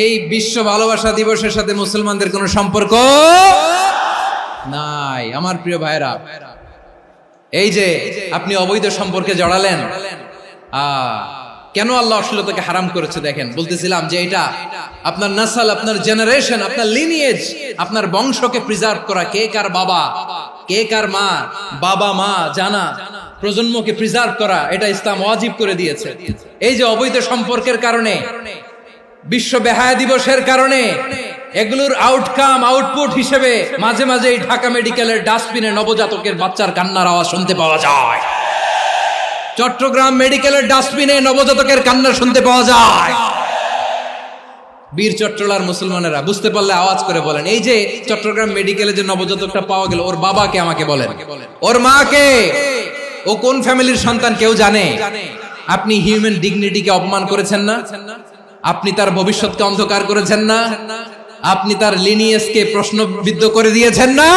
এই বিশ্ব ভালোবাসা দিবসের সাথে মুসলমানদের কোনো সম্পর্ক নাই। আমার প্রিয় ভাইরা, এই যে আপনি অবৈধ সম্পর্কে জড়ালেন, কেন আল্লাহ অশ্লীলতাকে হারাম করেছে দেখেন। বলতেছিলাম যে এটা আপনার নাসল, আপনার জেনারেশন, আপনার লিনিয়েজ, আপনার বংশকে প্রিজার্ভ করা। কে কার বাবা, কে কার মা, বাবা মা জানা, প্রজন্মকে প্রিজার্ভ করা, এটা ইসলাম ওয়াজিব করে দিয়েছে। এই যে অবৈধ সম্পর্কের কারণে, বিশ্ব বেহায়া দিবসের কারণে, এগুলোর আউটকাম, আউটপুট হিসেবে মাঝে মাঝে এই ঢাকা মেডিকেলের ডাস্টবিনে নবজাতকের বাচ্চার কান্নার আওয়াজ শুনতে পাওয়া যায়। চট্টগ্রাম মেডিকেলের ডাস্টবিনে নবজাতকের কান্না শুনতে পাওয়া যায়। বীর চট্টলার মুসলমানেরা বুঝতে পারলে আওয়াজ করে বলেন, এই যে চট্টগ্রাম মেডিকেলে যে নবজাতকটা পাওয়া গেল, ওর বাবাকে আমাকে বলেন, ওর মাকে, ও কোন ফ্যামিলির সন্তান কেউ জানে? আপনি হিউম্যান ডিগনিটিকে অপমান করেছেন না? আপনি তার ভবিষ্যৎকে অন্ধকার করেছেন না? আপনি তার লিনিয়েজকে প্রশ্নবিদ্ধ করে দিয়েছেন না?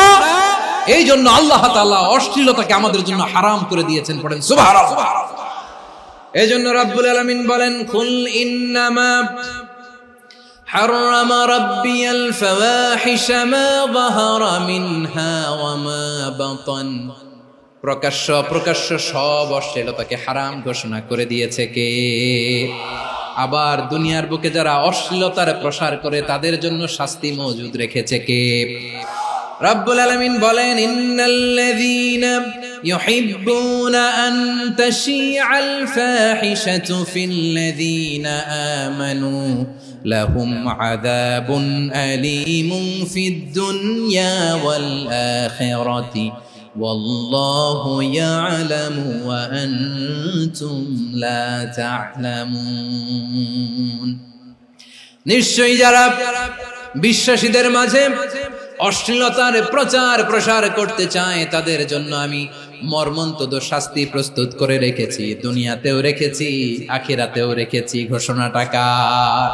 এই জন্য আল্লাহ তাআলা অশ্লীলতাকে আমাদের জন্য হারাম করে দিয়েছেন। পড়েন সুবহানাল্লাহ। এই জন্য রাব্বুল আলামিন বলেন, কুল ইন্নামা হারামা রাব্বিয়াল ফাওয়াহিশা মা যাহারা মিনহা ওয়া মা বাতান। প্রকাশ্য অপ্রকাশ্য সব অশ্লীলতাকে হারাম ঘোষণা করে দিয়েছে কে? আবার দুনিয়ার বুকে যারা অশ্লীলতার প্রসার করে তাদের জন্য শাস্তি মজুদ রেখেছে কে? রব্বুল আলামিন বলেন ইন্নাল্লাযীনা ইউহিব্বুনা আন তাশিআল ফাহিশাতু ফিল্লাযীনা আমানু লাহুম আযাবুন আলীমুন ফিদ দুনিয়া ওয়াল আখিরাতি ওয়াল্লাহু ইয়ালামু ওয়া আনতুম লা তা'লামুন। নিশ্চয়ই যারা বিশ্বাসীদের মাঝে অশ্লীলতার প্রচার প্রসার করতে চায় তাদের জন্য আমি মর্মন্তুদ শাস্তি প্রস্তুত করে রেখেছি, দুনিয়াতেও রেখেছি, আখিরাতেও রেখেছি। ঘোষণাটা কার?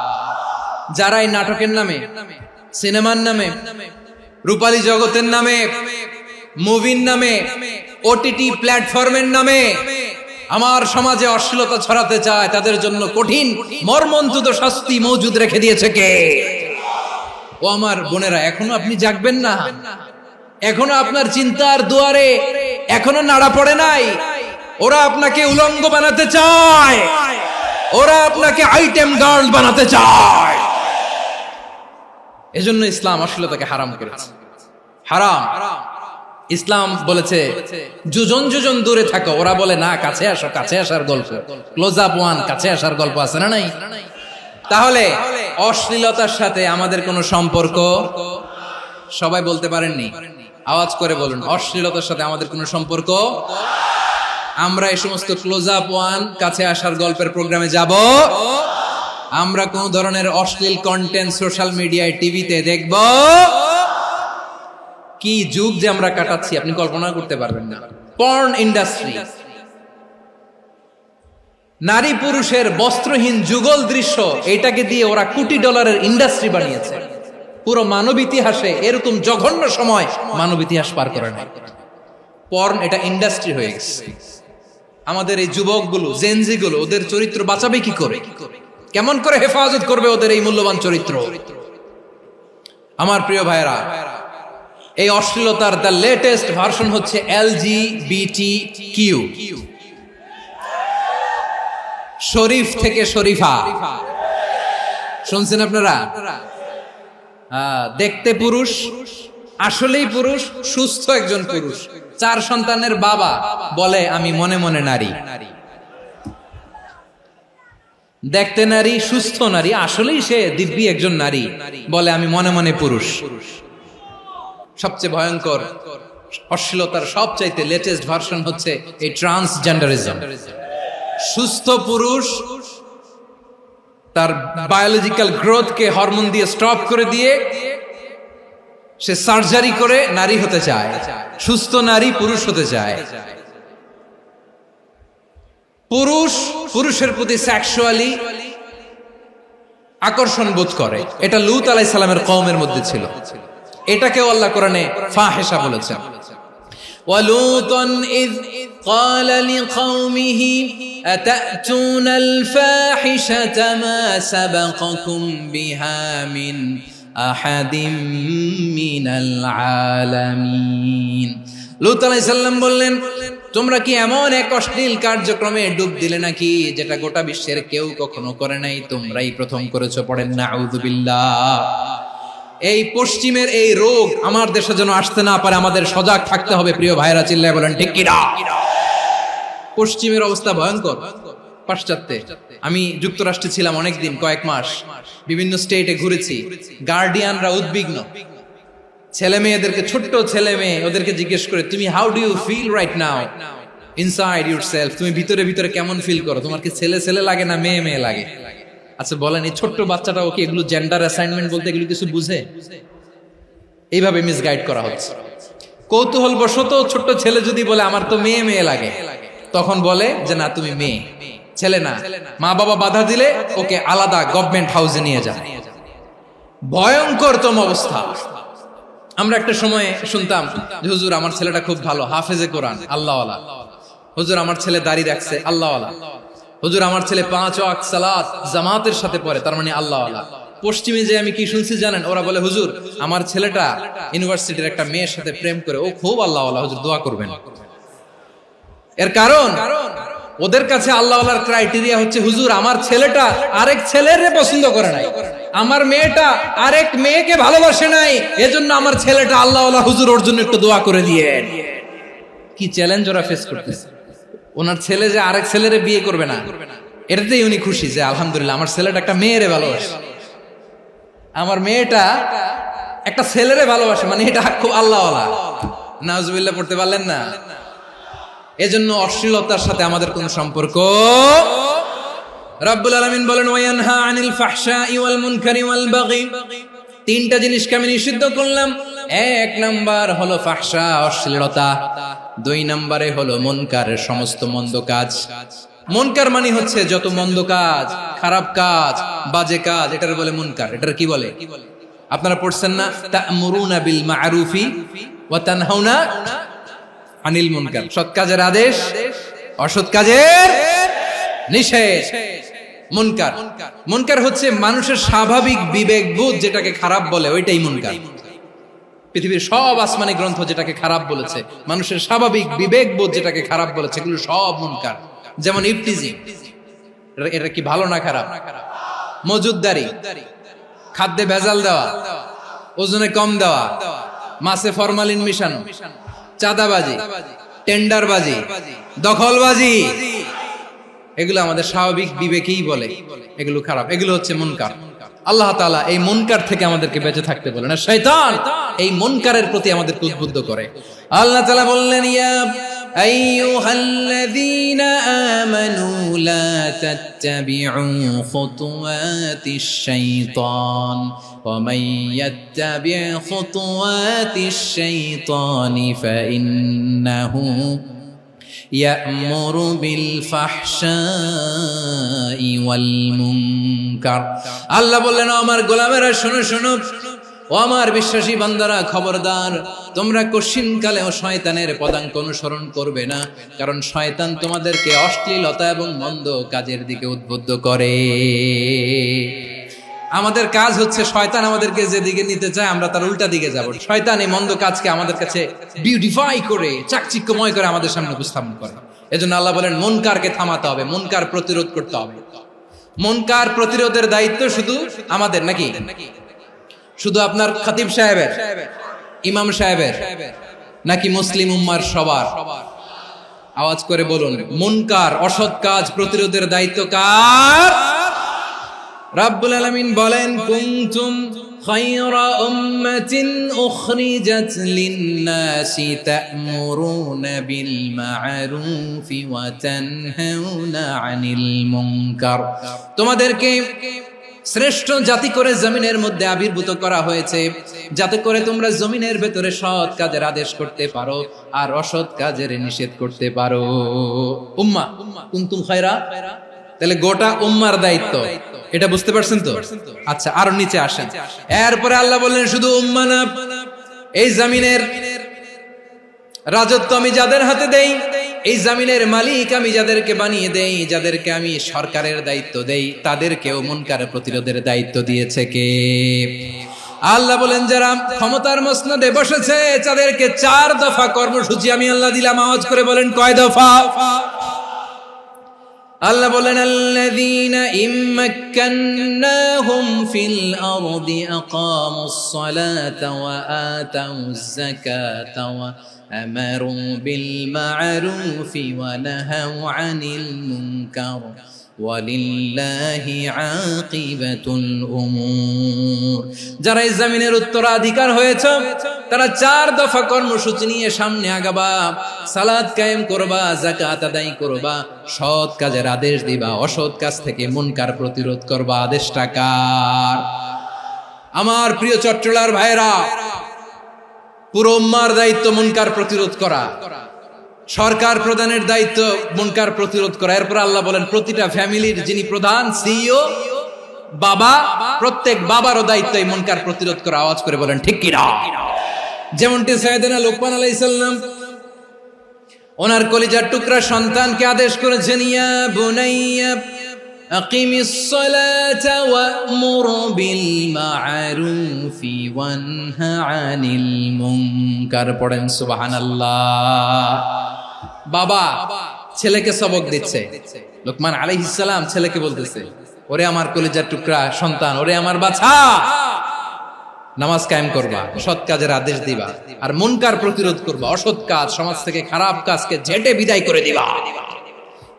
যারাই নাটকের নামে, সিনেমার নামে, রূপালী জগতের নামে, মুভির নামে, ওটিটি প্ল্যাটফর্মের নামে আমার সমাজে অশ্লীলতা ছড়াতে চায় তাদের জন্য কঠিন মর্মন্তুদ শাস্তি মজুদ রেখে দিয়েছে কে? ও আমার বোনেরা, এখনো আপনি জাগবেন না? এখনো আপনার চিন্তার দুয়ারে এখনো নাড়া পড়ে নাই? ওরা আপনাকে উলঙ্গ বানাতে চায়, ওরা আপনাকে আইটেম গার্ল বানাতে চায়। এজন্য ইসলাম অশ্লীলতাকে হারাম করেছে। হারাম। ইসলাম বলেছে যোজন যোজন দূরে থাকো, ওরা বলে না কাছে আসো, কাছে আসার গল্প, ক্লোজ আপ ওয়ান, কাছে আসার গল্প আছে না নাই? তাহলে অশ্লীলতার সাথে আমাদের কোনো সম্পর্ক? সবাই বলতে পারেননি, আওয়াজ করে বলুন, অশ্লীলতার সাথে আমাদের কোনো সম্পর্ক? আমরা এই সমস্ত ক্লোজ আপ ওয়ান, কাছে আসার গল্পের প্রোগ্রামে যাব? আমরা কোন ধরনের অশ্লীল কন্টেন্ট সোশ্যাল মিডিয়ায়, টিভিতে দেখব? কি যুগ যে আমরা কাটাচ্ছি আপনি কল্পনা করতে পারবেন না। পর্ন ইন্ডাস্ট্রি, নারী পুরুষের বস্ত্রহীন যুগল দৃশ্য, এটাকে দিয়ে ওরা কোটি ডলারের ইন্ডাস্ট্রি বানিয়েছে। পুরো মানব ইতিহাসে এরকম জঘন্য সময় মানব ইতিহাস পার করে নাই। পর্ন এটা ইন্ডাস্ট্রি হয়ে গেছে। আমাদের এই যুবকগুলো, জেনজিগুলো, ওদের চরিত্র বাঁচাবে কি করে? কেমন করে হেফাজত করবে ওদের এই মূল্যবান চরিত্র? আমার প্রিয় ভাইরা, এই অশ্লীলতার দ্য লেটেস্ট ভার্সন হচ্ছে LGBTQ, শরীফ থেকে শরীফা। শুনছেন আপনারা? দেখতে পুরুষ, আসলেই পুরুষ, সুস্থ একজন পুরুষ, 4 সন্তানের বাবা, বলে আমি মনে মনে নারী। দেখতে নারী, সুস্থ নারী, আসলেই সে দিব্যি একজন নারী, বলে আমি মনে মনে পুরুষ। সবচেয়ে ভয়ঙ্কর অশ্লীলতার সবচাইতে লেটেস্ট ভার্সন হচ্ছে এই ট্রান্সজেন্ডারিজম। সুস্থ পুরুষ তার বায়োলজিক্যাল গ্রোথকে হরমোন দিয়ে স্টপ করে দিয়ে সে সার্জারি করে নারী হতে চায়। সুস্থ নারী পুরুষ হতে চায়। পুরুষ পুরুষের প্রতি সেক্সুয়ালি আকর্ষণ বোধ করে। এটা লূত আলাইহিস সালামের কওমের মধ্যে ছিল। এটাকেও আল্লাহ কোরআনে ফাহিশা বলেছেন। ওয়ালুতান ইয قال لقومه أتأتون الفاحشة ما سبقكم بها من أحد من العالمين। লূত আলাইহিস সালাম বললেন, তোমরা কি এমন এক অশ্লীল কার্যক্রমে ডুব দিলে নাকি যেটা গোটা বিশ্বের কেউ কখনো করে নাই, তোমরাই প্রথম করেছো? পড়েন নাউযুবিল্লাহ। এই পশ্চিমের এই রোগ আমার দেশে যেন আসতে না পারে, আমাদের সজাগ থাকতে হবে। প্রিয় ভাইরা চিল্লায় বলেন ঠিক কিনা? পশ্চিমের অবস্থা ভয়ঙ্কর। পাশ্চাত্যে, আমি যুক্তরাষ্ট্রে ছিলাম অনেকদিন, কয়েক মাস, বিভিন্ন স্টেটে ঘুরেছি। গার্ডিয়ানরা উদ্বিগ্ন, ছেলে মেয়েদেরকে, ছোট্ট ছেলে মেয়ে, ওদেরকে জিজ্ঞেস করে, তুমি how do you feel right now inside yourself? তুমি ভিতরে ভিতরে কেমন ফিল করো? তোমার কি ছেলে ছেলে লাগে না মেয়ে মেয়ে লাগে? আচ্ছা বলেন, এই ছোট্ট বাচ্চাটা ওকে এগুলো জেন্ডার অ্যাসাইনমেন্ট বলতে এগুলো কিছু বুঝে? এইভাবে মিসগাইড করা হচ্ছে। কৌতূহল বশত ছোট্ট ছেলে যদি বলে আমার তো মেয়ে মেয়ে লাগে, তখন বলে যে না তুমি মেয়ে, ছেলে না। মা বাবা বাধা দিলে ওকে আলাদা গভর্নমেন্ট হাউসে নিয়ে যায়। ভয়ঙ্করতম অবস্থা। আমরা একটা সময় শুনতাম যে হুজুর আমার ছেলেটা খুব ভালো, হাফেজে কোরআন, আল্লাহওয়ালা। হুজুর আমার ছেলে দাড়ি রাখছে, আল্লাহওয়ালা। হুজুর আমার ছেলে 5 ওয়াক্ত সালাত জামাতের সাথে পড়ে, তার মানে আল্লাহওয়ালা। পশ্চিমে যে আমি কি শুনছি জানেন? ওরা বলে হুজুর আমার ছেলেটা ইউনিভার্সিটির একটা মেয়ের সাথে প্রেম করে, ও খুব আল্লাহওয়ালা, হুজুর দোয়া করবেন। এর কারণ ওদের কাছে আল্লাহওয়ালার ক্রাইটেরিয়া হচ্ছে হুজুর আমার ছেলেটা আরেক ছেলের পছন্দ করে নাই। আমার মেয়েটা আরেক মেয়েকে ভালোবাসে নাই, এজন্য আমার ছেলেটা আল্লাহওয়ালা হুজুর ওর জন্য একটু দোয়া করে দিয়ে। কি চ্যালেঞ্জ ওরা ফেস করতেছে। ওনার ছেলে যে আরেক ছেলেরে বিয়ে করবে না, এটাতেই উনি খুশি যে আলহামদুলিল্লাহ আমার ছেলেটা একটা মেয়েরে ভালোবাসে, আমার মেয়েটা একটা ছেলেরে ভালোবাসে, মানে এটা খুব আল্লাহওয়ালা। নাউজুবিল্লাহ পড়তে পারলেন না? এজন্য অশ্লীলতার সাথে আমাদের কোনো সম্পর্ক। রাব্বুল আলামিন বলেন ওয়ায়ানহা আনিল ফাহশাই ওয়াল মুনকারি ওয়াল বাগি, তিনটা জিনিসকে আমি নিষিদ্ধ করলাম। এক নাম্বার হলো ফাহশা, অশ্লীলতা। দুই নম্বরে হলো মুনকারের সমস্ত মন্দ কাজ। মুনকার মানে হচ্ছে যত মন্দ কাজ, খারাপ কাজ, বাজে কাজ, এটার বলে মুনকার। এটার কি বলে? আপনারা পড়ছেন না, তা'মুরুনা বিল মা'রুফি ওয়া তানহাউনা আনিল মুনকার। সৎ কাজের আদেশ, অসৎ কাজের নিষেধ। মুনকার, মুনকার হচ্ছে মানুষের স্বাভাবিক বিবেকবোধ যেটাকে খারাপ বলে, ওইটাই মুনকার। পৃথিবীর সব আসমানি গ্রন্থ যেটাকে খারাপ বলেছে, মানুষের স্বাভাবিক বিবেকবোধ যেটাকে খারাপ বলেছে, এগুলো সব মুনকার। যেমন ইফতিজিং, এটা কি ভালো না খারাপ? মজুদদারি, খাদ্যে ভেজাল দেওয়া, ওজনে কম দেওয়া, মাছে ফরমালিন মিশানো, চাঁদাবাজি, টেন্ডারবাজি, দখলবাজি, এগুলো আমাদের স্বাভাবিক বিবেকেই বলে এগুলো খারাপ, এগুলো হচ্ছে মুনকার। আল্লাহ তাআলা এই মুনকার থেকে আমাদেরকে বেঁচে থাকতে বলেন, আর শয়তান এই মুনকারের প্রতি আমাদেরকে উদ্বুদ্ধ করে। আল্লাহ তাআলা বললেন, ইয়া আইয়ুহাল্লাযীনা আমানু লা তাত্তাবিউ খুতুওয়াতিশ শাইতান ওয়া মান ইয়াত্তাবি' খুতুওয়াতিশ শাইতানি ফাইন্নাহু ইয়া'মুরু বিল ফাহশাই ওয়াল মুনকার। আল্লাহ বললেন, আমার গোলামেরা শোনো শোনো, ও আমার বিশ্বাসী বান্দারা খবরদার, তোমরা কশিনকালেও শয়তানের পদাঙ্ক অনুসরণ করবে না, কারণ শয়তান তোমাদেরকে অশ্লীলতা এবং মন্দ কাজের দিকে উদ্বুদ্ধ করে। আমাদের কাজ হচ্ছে শয়তান আমাদেরকে যেদিকে নিতে চায় আমরা তার উল্টা দিকে যাব। শয়তান এই মন্দ কাজকে আমাদের কাছে বিউটিফাই করে, চাকচিক্যময় করে আমাদের সামনে উপস্থাপন করে। এজন্য আল্লাহ বলেন মুনকারকে থামাতে হবে, মুনকার প্রতিরোধ করতে হবে। মুনকার প্রতিরোধের দায়িত্ব শুধু আমাদের নাকি? শুধু আপনার খতিব সাহেবের, ইমাম সাহেবের, নাকি মুসলিম উম্মার সবার? আওয়াজ করে বলুন, মুনকার অসৎ কাজ প্রতিরোধের দায়িত্ব কার? রাব্বুল আলামিন বলেন, কুনতুম খায়রা উম্মাতিন উখরিজাত লিন-নাসি তা'মুরুনা বিল মা'রুফি ওয়া তানহাউনা আনিল মুনকার। তোমাদেরকে শ্রেষ্ঠ জাতি করে জমিনের মধ্যে আবির্ভূত করা হয়েছে, যাতে করে তোমরা জমিনের ভেতরে সৎ কাজের আদেশ করতে পারো আর অসৎ কাজের নিষেধ করতে পারো। উম্মাহ, কুনতুম খায়রা, তাহলে গোটা উম্মার দায়িত্ব, এটা বুঝতে পারছেন তো? আচ্ছা, আরো নিচে আসেন। এরপরে আল্লাহ বললেন, শুধু উম্মাহ না, এই জমিনের রাজত্ব আমি যাদের হাতে দেই, এই জমিনের মালিক আমি যাদেরকে বানিয়ে দেই, যাদেরকে আমি সরকারের দায়িত্ব দেই, তাদেরকেও মুনকার প্রতিরোধের দায়িত্ব দিয়েছে কে? আল্লাহ বলেন, যারা ক্ষমতার মসনদে বসেছে তাদেরকে 4 দফা কর্মসূচি আমি আল্লাহ দিলাম। আওয়াজ করে বলেন, কয় দফা? আল্লাহ বলেন, আল্লাযীনা ইম্মাক্কান্নাহুম ফিল আরদি আকামুস সালাতা ওয়া আতাউয যাকাতা ওয়া আমারু বিল মা'রুফি ওয়া নাহাউ আনিল মুনকার ওয়ালিল্লাহি আকিবাতুল উমুর। যারা এই জমিনের উত্তরাধিকার হয়েছে তারা 4 দফা কর্মসূচি নিয়ে সামনে আগাবা। সালাত কায়েম করবা, যাকাত আদায় করবা, সৎ কাজের আদেশ দিবা, অসৎ কাজ থেকে মুনকার প্রতিরোধ করবা। আদেশটা কার? আমার প্রিয় চট্টলার ভাইরা, পুরো উম্মার দায়িত্ব মুনকার প্রতিরোধ করা, সরকার প্রধানের দায়িত্ব মুনকার প্রতিরোধ করা। এরপর আল্লাহ বলেন, প্রতিটা ফ্যামিলির যিনি প্রধান, সিইও, বাবা, প্রত্যেক বাবারও দায়িত্ব এই মুনকার প্রতিরোধ করা। আওয়াজ করে বলেন ঠিক কি না? যেমনটি সাইয়েদনা লোকমান আলাইহিস সালাম ওনার কলিজার টুকরা সন্তানকে আদেশ করেছেন, ইয়া বুনাইয়া আকিমিস সালাতা ওয়া'মুর বিল মা'রুফি ওয়ানহা আনিল মুনকার। পড়েন সুবহানাল্লাহ। বাবা ছেলেকে সবক দিচ্ছে, লোকমান আলাইহিস সালাম ছেলেকে বলতেছে, ও ওরে আমার কলিজার টুকরা সন্তান, ওরে আমার বাছা, নামাজ কায়েম করবা, সৎ কাজের আদেশ দিবা, আর মুনকার প্রতিরোধ করবা, অসৎ কাজ, সমাজ থেকে খারাপ কাজকে ঝেঁটে বিদায় করে দিবা।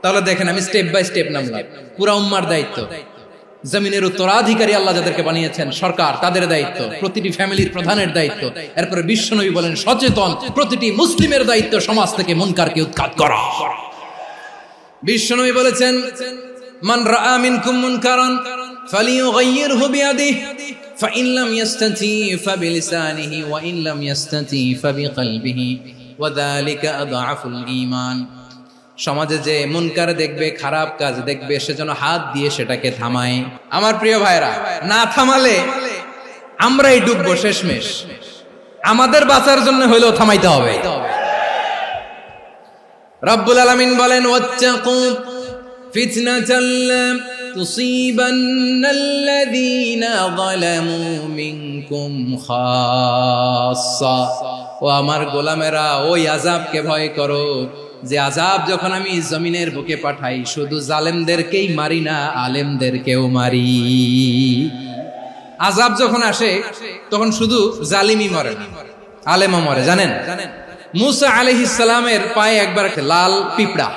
তাহলে দেখেন আমি স্টেপ বাই স্টেপ নামলাম। পুরা উম্মার দায়িত্ব, জমিনের উত্তরাধিকারী আল্লাহ যাদেরকে বানিয়েছেন সরকার, তাদের দায়িত্ব, প্রতিটি ফ্যামিলির প্রধানের দায়িত্ব, এরপরে বিশ্বনবী বলেন সচেতন প্রতিটি মুসলিমের দায়িত্ব সমাজ থেকে মুনকারকে উৎখাত করা। বিশ্বনবী বলেছেন মান রাআ মিনকুম মুনকারান ফালিয়ুগাইয়িরহু বিয়াদিহি ফাইন লাম ইস্তাতি ফাবিলিসানিহি ওয়া ইন লাম ইস্তাতি ফাবিকলবিহি ওয়া যালিকা আযআফুল ঈমান। সমাজে যে মুনকার দেখবে, খারাপ কাজ দেখবে, সেজন্য হাত দিয়ে সেটাকে থামায়। আমার প্রিয় ভাইরা, না থামালে আমরাই ডুববো শেষমেশ। আমাদের বাঁচার জন্য হইলেও থামাইতে হবে। রব্বুল আলামিন বলেন ওয়াত্তাকু ফিতনাতাল লা তুসিবান্নাল্লাযীনা যালামু মিনকুম খাসসা। ও আমার গোলামেরা, ওই আযাবকে ভয় করো যে আযাব যখন আমি জমিনের বুকে পাঠাই শুধু জালেমদেরকেই মারি না, আলেমদেরকেও মারি। আযাব যখন আসে তখন শুধু জালিমই মরে না, আলেমও মরে। জানেন মুসা আলাইহিস সালামের পায়ে একবার লাল পিঁপড়া,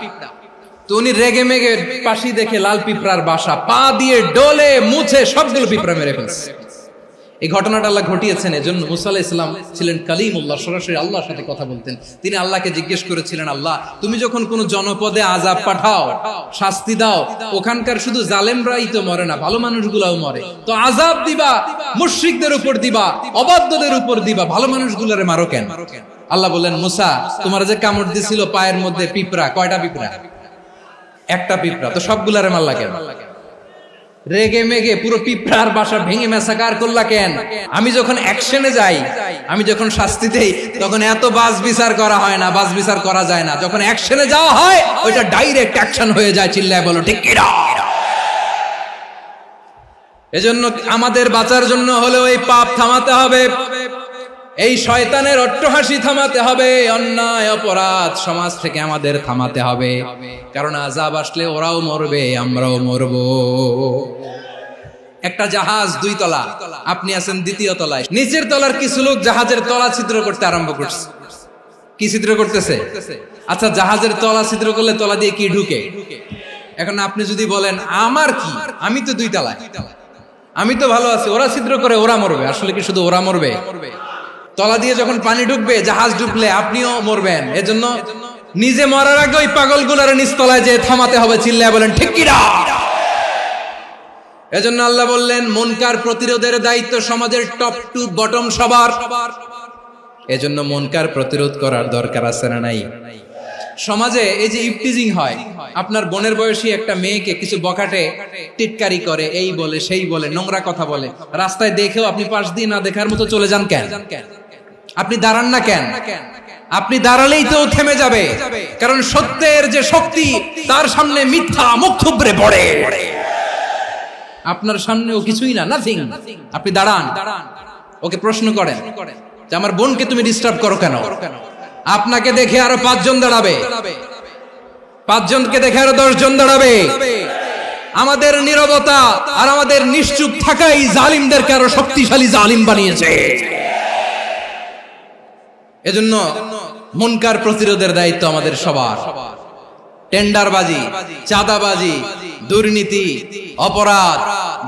তো উনি রেগে মেগে পাশি দেখে লাল পিঁপড়ার বাসা, পা দিয়ে ডলে মুছে সবগুলো পিঁপড়া মেরে ফেলছে। এই ঘটনাটা আল্লাহ ঘটিয়েছেন এজন্য মুসা আলাইহিস সালাম ছিলেন কালিমুল্লাহ, সরাসরি আল্লাহর সাথে কথা বলতেন। তিনি আল্লাহকে জিজ্ঞেস করেছিলেন, আল্লাহ তুমি যখন কোন জনপদে আযাব পাঠাও, শাস্তি দাও, ওখানকার শুধু জালেমরাই তো মরে না, ভালো মানুষগুলাও মরে, তো আযাব দিবা মুশরিকদের উপর দিবা, অবাধ্যদের উপর দিবা, ভালো মানুষগুলোরে মারো কেন? আল্লাহ বললেন, মুসা তোমার যে কামড় দিছিল পায়ের মধ্যে পিঁপড়া, কয়টা পিঁপড়া? একটা পিঁপড়া, তো সবগুলারে মারলা কেন? রেগে মেগে পুরো পিঁপড়ার বাসা ভেঙে মেসাকার করলা কেন? আমি যখন অ্যাকশনে যাই, আমি যখন শাস্তি দেই, তখন এত বাস বিচার করা হয় না, বাস বিচার করা যায় না। যখন অ্যাকশনে যাওয়া হয় ওইটা ডাইরেক্ট অ্যাকশন হয়ে যায়। চিল্লায় বলো ঠিক কি না? এজন্য আমাদের বাঁচার জন্য হলে ওই পাপ থামাতে হবে, এই শয়তানের অট্টহাসি থামাতে হবে, অন্যায় অপরাধ সমাজ থেকে আমাদের থামাতে হবে। কারণ আযাব আসলে ওরাও মরবে, আমরাও মরবো। একটা জাহাজ 2 তলা, আপনি আছেন 2য় তলায়, নিচের তলার কিছু লোক জাহাজের তলা ছিদ্র করতে আরম্ভ করছে। কি ছিদ্র করতেছে? আচ্ছা, জাহাজের তলা ছিদ্র করলে তলা দিয়ে কি ঢুকে? এখন আপনি যদি বলেন আমার কি, আমি তো 2 তলায়, আমি তো ভালো আছি, ওরা ছিদ্র করে ওরা মরবে। আসলে কি শুধু ওরা মরবে? তলা দিয়ে যখন পানি ঢুকবে, জাহাজ ঢুকলে আপনিও মরবেন। এজন্য নিজে মরার আগে ওই পাগলগুলোর নিচতলায় যে থামাতে হবে। চিল্লায় বলেন ঠিক কি না? এজন্য আল্লাহ বললেন মুনকার প্রতিরোধের দায়িত্ব সমাজের টপ টু বটম সবার। এজন্য মুনকার প্রতিরোধ করার দরকার আছে না নাই? সমাজে এই যে ইফটিজিং হয়, আপনার বোনের বয়সী একটা মেয়েকে কিছু বকাটে টিটকারি করে, এই বলে সেই বলে, নোংরা কথা বলে, রাস্তায় দেখেও আপনি পাশ দিয়ে না দেখার মতো চলে যান কেন? আপনি দাঁড়ান না কেন? আপনি দাঁড়ালেই তো থেমে যাবে, কারণ সত্যের যে শক্তি তার সামনে মিথ্যা মুখ থুবড়ে পড়ে। আপনার সামনেও কিছুই না, নাথিং। আপনি দাঁড়ান, ওকে প্রশ্ন করেন যে আমার বোনকে তুমি ডিস্টার্ব করো কেন? আপনাকে দেখে আরো 5 জন দাঁড়াবে, 5 জনকে দেখে আরো 10 জন দাঁড়াবে। আমাদের নীরবতা আর আমাদের নিশ্চুপ থাকাই জালিমদেরকে আরো শক্তিশালী জালিম বানিয়েছে। এজন্য মুনকার প্রতিরোধের দায়িত্ব আমাদের সবার। টেন্ডারবাজি, চাঁদাবাজি, দুর্নীতি, অপরাধ,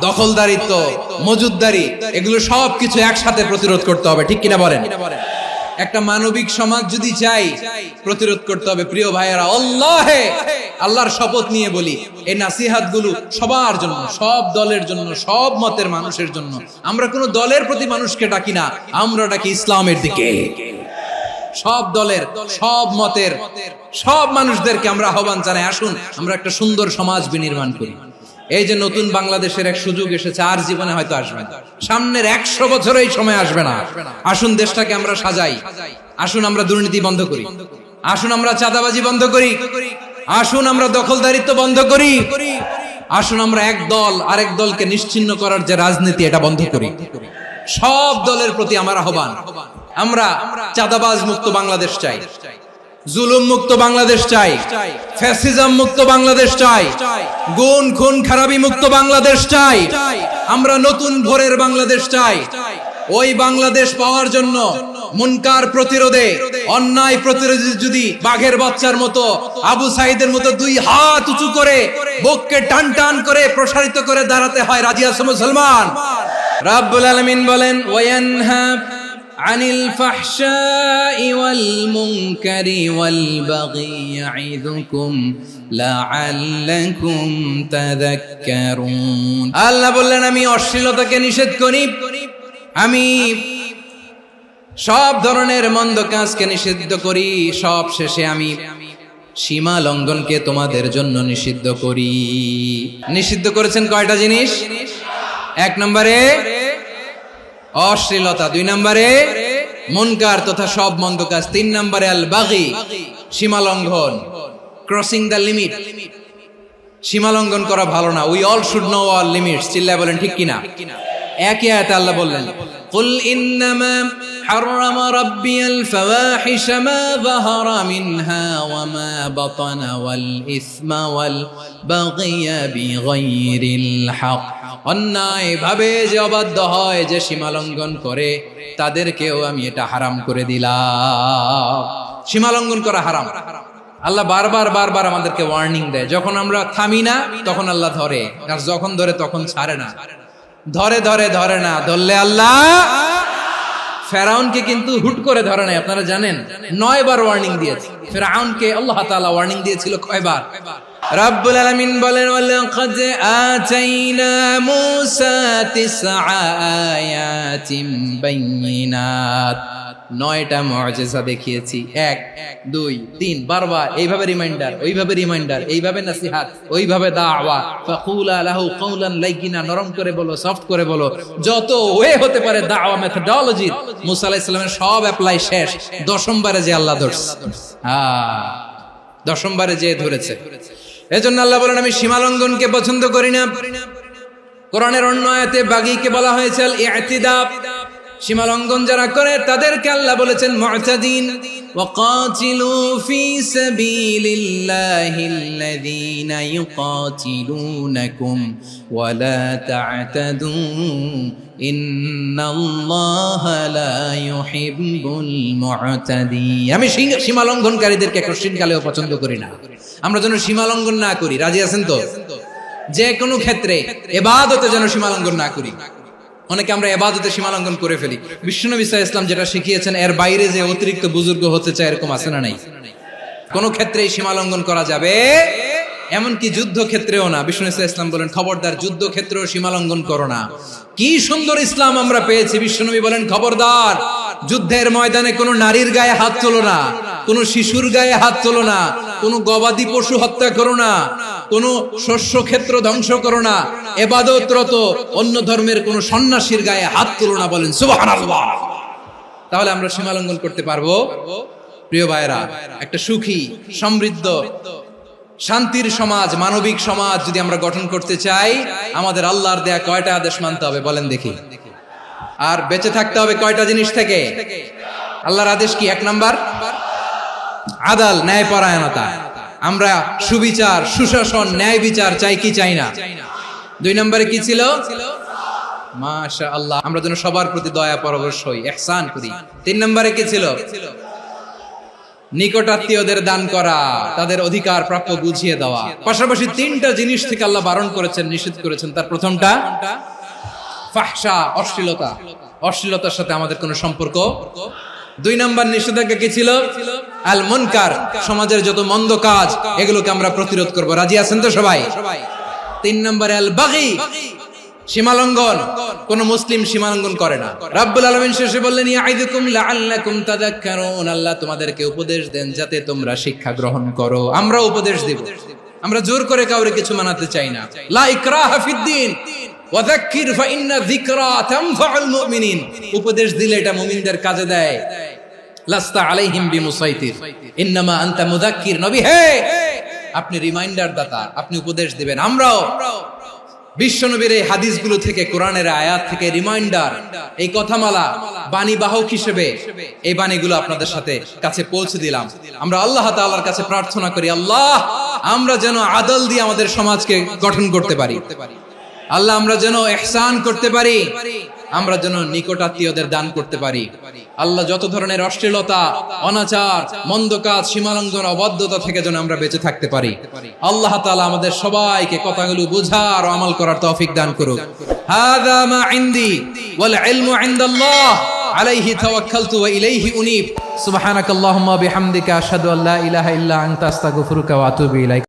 দখলদারিত্ব, মজুদদারি, এগুলো সবকিছু একসাথে প্রতিরোধ করতে হবে। ঠিক কিনা বলেন? একটা মানবিক সমাজ যদি চাই, প্রতিরোধ করতে হবে। প্রিয় ভাইয়েরা, আল্লাহর শপথ নিয়ে বলি, এই নাসিহাত গুলো সবার জন্য, সব দলের জন্য, সব মতের মানুষের জন্য। আমরা কোনো দলের প্রতি মানুষকে ডাকি না, আমরা ডাকি ইসলামের দিকে। সব দলের, সব মতের, সব মানুষদেরকে আমরা আহ্বান জানাই, আসুন আমরা একটা সুন্দর সমাজ বিনির্মাণ করি। এই যে নতুন বাংলাদেশের এক সুযোগ এসেছে, আর জীবনে হয়তো আসবে না, সামনের 100 বছরে এই সময় আসবে না। আসুন দেশটাকে আমরা সাজাই, আসুন আমরা দুর্নীতি বন্ধ করি, আসুন আমরা চাঁদাবাজি বন্ধ করি, আসুন আমরা দখলদারিত্ব বন্ধ করি, আসুন আমরা এক দল আরেক দলকে নিশ্চিহ্ন করার যে রাজনীতি, এটা বন্ধ করি। সব দলের প্রতি আমার আহ্বান, আমরা চাঁদাবাজ মুক্ত বাংলাদেশ চাই, জুলুম মুক্ত বাংলাদেশ চাই, ফ্যাসিজম মুক্ত বাংলাদেশ চাই, গুণ খুন খারাপি মুক্ত বাংলাদেশ চাই, আমরা নতুন ভোরের বাংলাদেশ চাই। ওই বাংলাদেশ পাওয়ার জন্য মুনকার প্রতিরোধে, অন্যায় প্রতিরোধে যদি বাঘের বাচ্চার মতো, আবু সাইদের মতো দুই হাত উঁচু করে বুককে টান টান করে প্রসারিত করে দাঁড়াতে হয়, রাজি আছো মুসলমান? রাব্বুল আলামিন বলেন, ওয়ায়ানহা আনিল ফাহশাই ওয়াল মুনকারি ওয়াল বাগি ইয়াইযুকুম লাআল্লাকুম তাযাক্কারুন। আল্লাহ বললেন, আমি অশ্লীলতাকে নিষেধ করি, আমি সব ধরনের মন্দ কাজকে নিষিদ্ধ করি, সব শেষে আমি সীমা লঙ্ঘনকে তোমাদের জন্য নিষিদ্ধ করি। নিষিদ্ধ করেছেন কয়টা জিনিস? 1 নম্বরে অশ্লীলতা, 2 নম্বরে মুনকার তথা সব মন্দ কাজ, 3 নম্বরে আল বাগি সীমা লঙ্ঘন, ক্রসিং দ্য লিমিট। সীমা লঙ্ঘন করা ভালো না। We all should know our limits. চিল্লায় বলেন ঠিক কিনা? একই আয়াতে আল্লাহ বললেন, কুল ইন্নামা হাররামা রাব্বিয়াল ফাওয়াহিশা মা যাহারা মিনহা ওয়া মা বাতানা ওয়াল ইসমা ওয়াল বাগিয়া বিগাইরিল হক। অন্যায় ভাবে যে অবাধ্য হয়, যে সীমা লঙ্ঘন করে, তাদেরকেও আমি এটা হারাম করে দিলাম। সীমা লঙ্ঘন করা হারাম। আল্লাহ বারবার বারবার আমাদেরকে ওয়ার্নিং দেয়। যখন আমরা থামি না তখন আল্লাহ ধরে, আর যখন ধরে তখন ছাড়ে না। ধরে ধরে ধরে না, ধরলে আল্লাহ। ফেরাউনকে কিন্তু হুট করে ধরে নাই, আপনারা জানেন 9 বার ওয়ার্নিং দিয়েছে। ফেরাউনকে আল্লাহ তাআলা ওয়ার্নিং দিয়েছিল কয়বার? রাব্বুল আলামিন বলেন, ওয়ালাকাদ আতাইনা মূসা 9 আয়াতিন বাইয়িনাত। 9টা মুআজিজা দেখিয়েছি, 1 2 3 বারবার এইভাবে রিমাইন্ডার, ওইভাবে রিমাইন্ডার, এইভাবে নসিহত, ওইভাবে দাওয়া। ফাকুলা লাহু কাওলান লাইয়িনা, নরম করে বলো, সফট করে বলো, যত ওয়ে হতে পারে দাওয়া মেথডোলজি। মুসা আলাইহিস সালামের সব অ্যাপ্লাই শেষ। 10ম বারে যে আল্লাহ ধরছে, 10ম বারে যে ধরেছে। এজন্য আল্লাহ বলেন, আমি সীমা লঙ্ঘনকে পছন্দ করি না। কোরআনের অন্য আয়াতে বাগীকে বলা হয়েছে আল ইতিদা। সীমা লঙ্ঘন যারা করে তাদেরকে আল্লাহ বলেছেন মুতাদিন। ওয়াকাতিলু ফি সাবিলিল্লাহিল্লাযীনা ইউকাতিলুনাকুম ওয়া লা তা'তাদু ইন্নাল্লাহা লা ইউহিব্বুল মুতাদিন। আমি সীমা লঙ্ঘনকারীদেরকে কোশ্চিনকালেও পছন্দ করি না। আমরা যেন সীমা লঙ্ঘন না করি, রাজি আছেন তো? যে কোনো ক্ষেত্রে ইবাদতে যেন সীমা লঙ্ঘন না করি। অনেকে আমরা ইবাদতে সীমা লঙ্ঘন করে ফেলি। বিশ্বনবী সাল্লাল্লাহু আলাইহি ওয়াসাল্লাম যেটা শিখিয়েছেন এর বাইরে যে অতিরিক্ত বুজুর্গ হতে চায়, এরকম আছে না নাই? কোন ক্ষেত্রেই সীমা লঙ্ঘন করা যাবে, এমনকি যুদ্ধ ক্ষেত্রেও না। বিশ্বনবী সাল্লাল্লাহু আলাইহি ওয়াসাল্লাম বলেন, খবরদার যুদ্ধ ক্ষেত্রেও সীমা লঙ্ঘন করো না। কি সুন্দর ইসলাম আমরা পেয়েছি। বিশ্বনবী বলেন, খবরদার যুদ্ধের ময়দানে কোনো নারীর গায়ে হাত তোলো না, কোনো শিশুর গায়ে হাত তোলো না, কোনো গবাদি পশু হত্যা করো না, কোনো শস্য ক্ষেত্র ধ্বংস করো না, ইবাদতরত অন্য ধর্মের কোনো সন্ন্যাসীর গায়ে হাত তোলো না। বলেন সুবহানাল্লাহ। তাহলে আমরা সীমা লঙ্ঘন করতে পারবো? প্রিয় ভাইরা, একটা সুখী, সমৃদ্ধ, শান্তির সমাজ, মানবিক সমাজ যদি আমরা গঠন করতে চাই, আমাদের আল্লাহর দেয়া কয়টা আদেশ মানতে হবে বলেন দেখি? আর বেঁচে থাকতে হবে কয়টা জিনিস থেকে? আল্লাহর আদেশ কি? 1 নাম্বার আদাল, ন্যায়পরায়ণতা। আমরা সুবিচার, সুশাসন, ন্যায় বিচার চাই কি চাই না? 2 নম্বরে কি ছিল? মাশাআল্লাহ, আমরা যেন সবার প্রতি দয়া পরবশ হই, ইহসান করি। 3 নম্বরে কি ছিল? নিকটাত্মীয়দের দান করা, তাদের অধিকার প্রাপ্য বুঝিয়ে দেওয়া। পাশাপাশি 3টা জিনিস থেকে আল্লাহ বারণ করেছেন, নিষেধ করেছেন। তার প্রথমটা ফাহশা, অশ্লীলতা। অশ্লীলতার সাথে আমাদের কোনো সম্পর্ক। 2 নম্বর নিষেধাজ্ঞা কি ছিল? আল মুনকার, সমাজের যত মন্দ কাজ এগুলোকে আমরা প্রতিরোধ করব। রাজি আছেন তো সবাই? 3 নম্বরে আল বাগী, সীমালঙ্ঘন। কোন মুসলিম সীমালঙ্ঘন করে না। রাব্বুল আলামিন শেষে বললেন, ইয়াইদুকুম লাআল্লাকুম তাযাক্কারুন। আল্লাহ তোমাদেরকে উপদেশ দেন যাতে তোমরা শিক্ষা গ্রহণ করো। আমরা উপদেশ দেব, আমরা জোর করে কাউরে কিছু মানাতে চাই না। লা ইকরাহা ফিদ্দিন ওয়াযাক্কির ফাইন্না যিকরা তানফাউল মুমিনিন। উপদেশ দিলে এটা মুমিনদের কাজে দেয়। লাস্তা আলাইহিম বিমুসাইতির ইন্নামা আনতা মুযাক্কির। নবী হে, আপনি রিমাইন্ডার দাতা, আপনি উপদেশ দিবেন। আমরাও বিশ্বনবীর এই হাদিসগুলো থেকে, কোরআনের আয়াত থেকে রিমাইন্ডার, এই কথামালা বাণী বাহক হিসেবে এই বাণীগুলো আপনাদের সাথে কাছে পৌঁছে দিলাম। আমরা আল্লাহ তাআলার কাছে প্রার্থনা করি, আল্লাহ আমরা যেন আদল দিয়ে আমাদের সমাজকে গঠন করতে পারি। আল্লাহ আমরা যেন ইহসান করতে পারি, আমরা যেন নিকটাত্মীয়দের দান করতে পারি। আল্লাহ যত ধরনের অশ্লীলতা, অনাচার, মন্দ কাজ, সীমালঙ্ঘন, অবাধ্যতা থেকে যেন আমরা বেঁচে থাকতে পারি। আল্লাহ তাআলা আমাদের সবাইকে কথাগুলো বুঝার ও আমল করার তৌফিক দান করুক। হাযা মা ইনদি ওয়াল ইলমু ইনদাল্লাহ আলাইহি তাওয়াক্কালতু ওয়া ইলাইহি উনীব। সুবহানাকাল্লাহুম্মা বিহামদিকা আশহাদু আল্লা ইলাহা ইল্লা আনতা আস্তাগফিরুকা ওয়া আতুবু ইলাইক।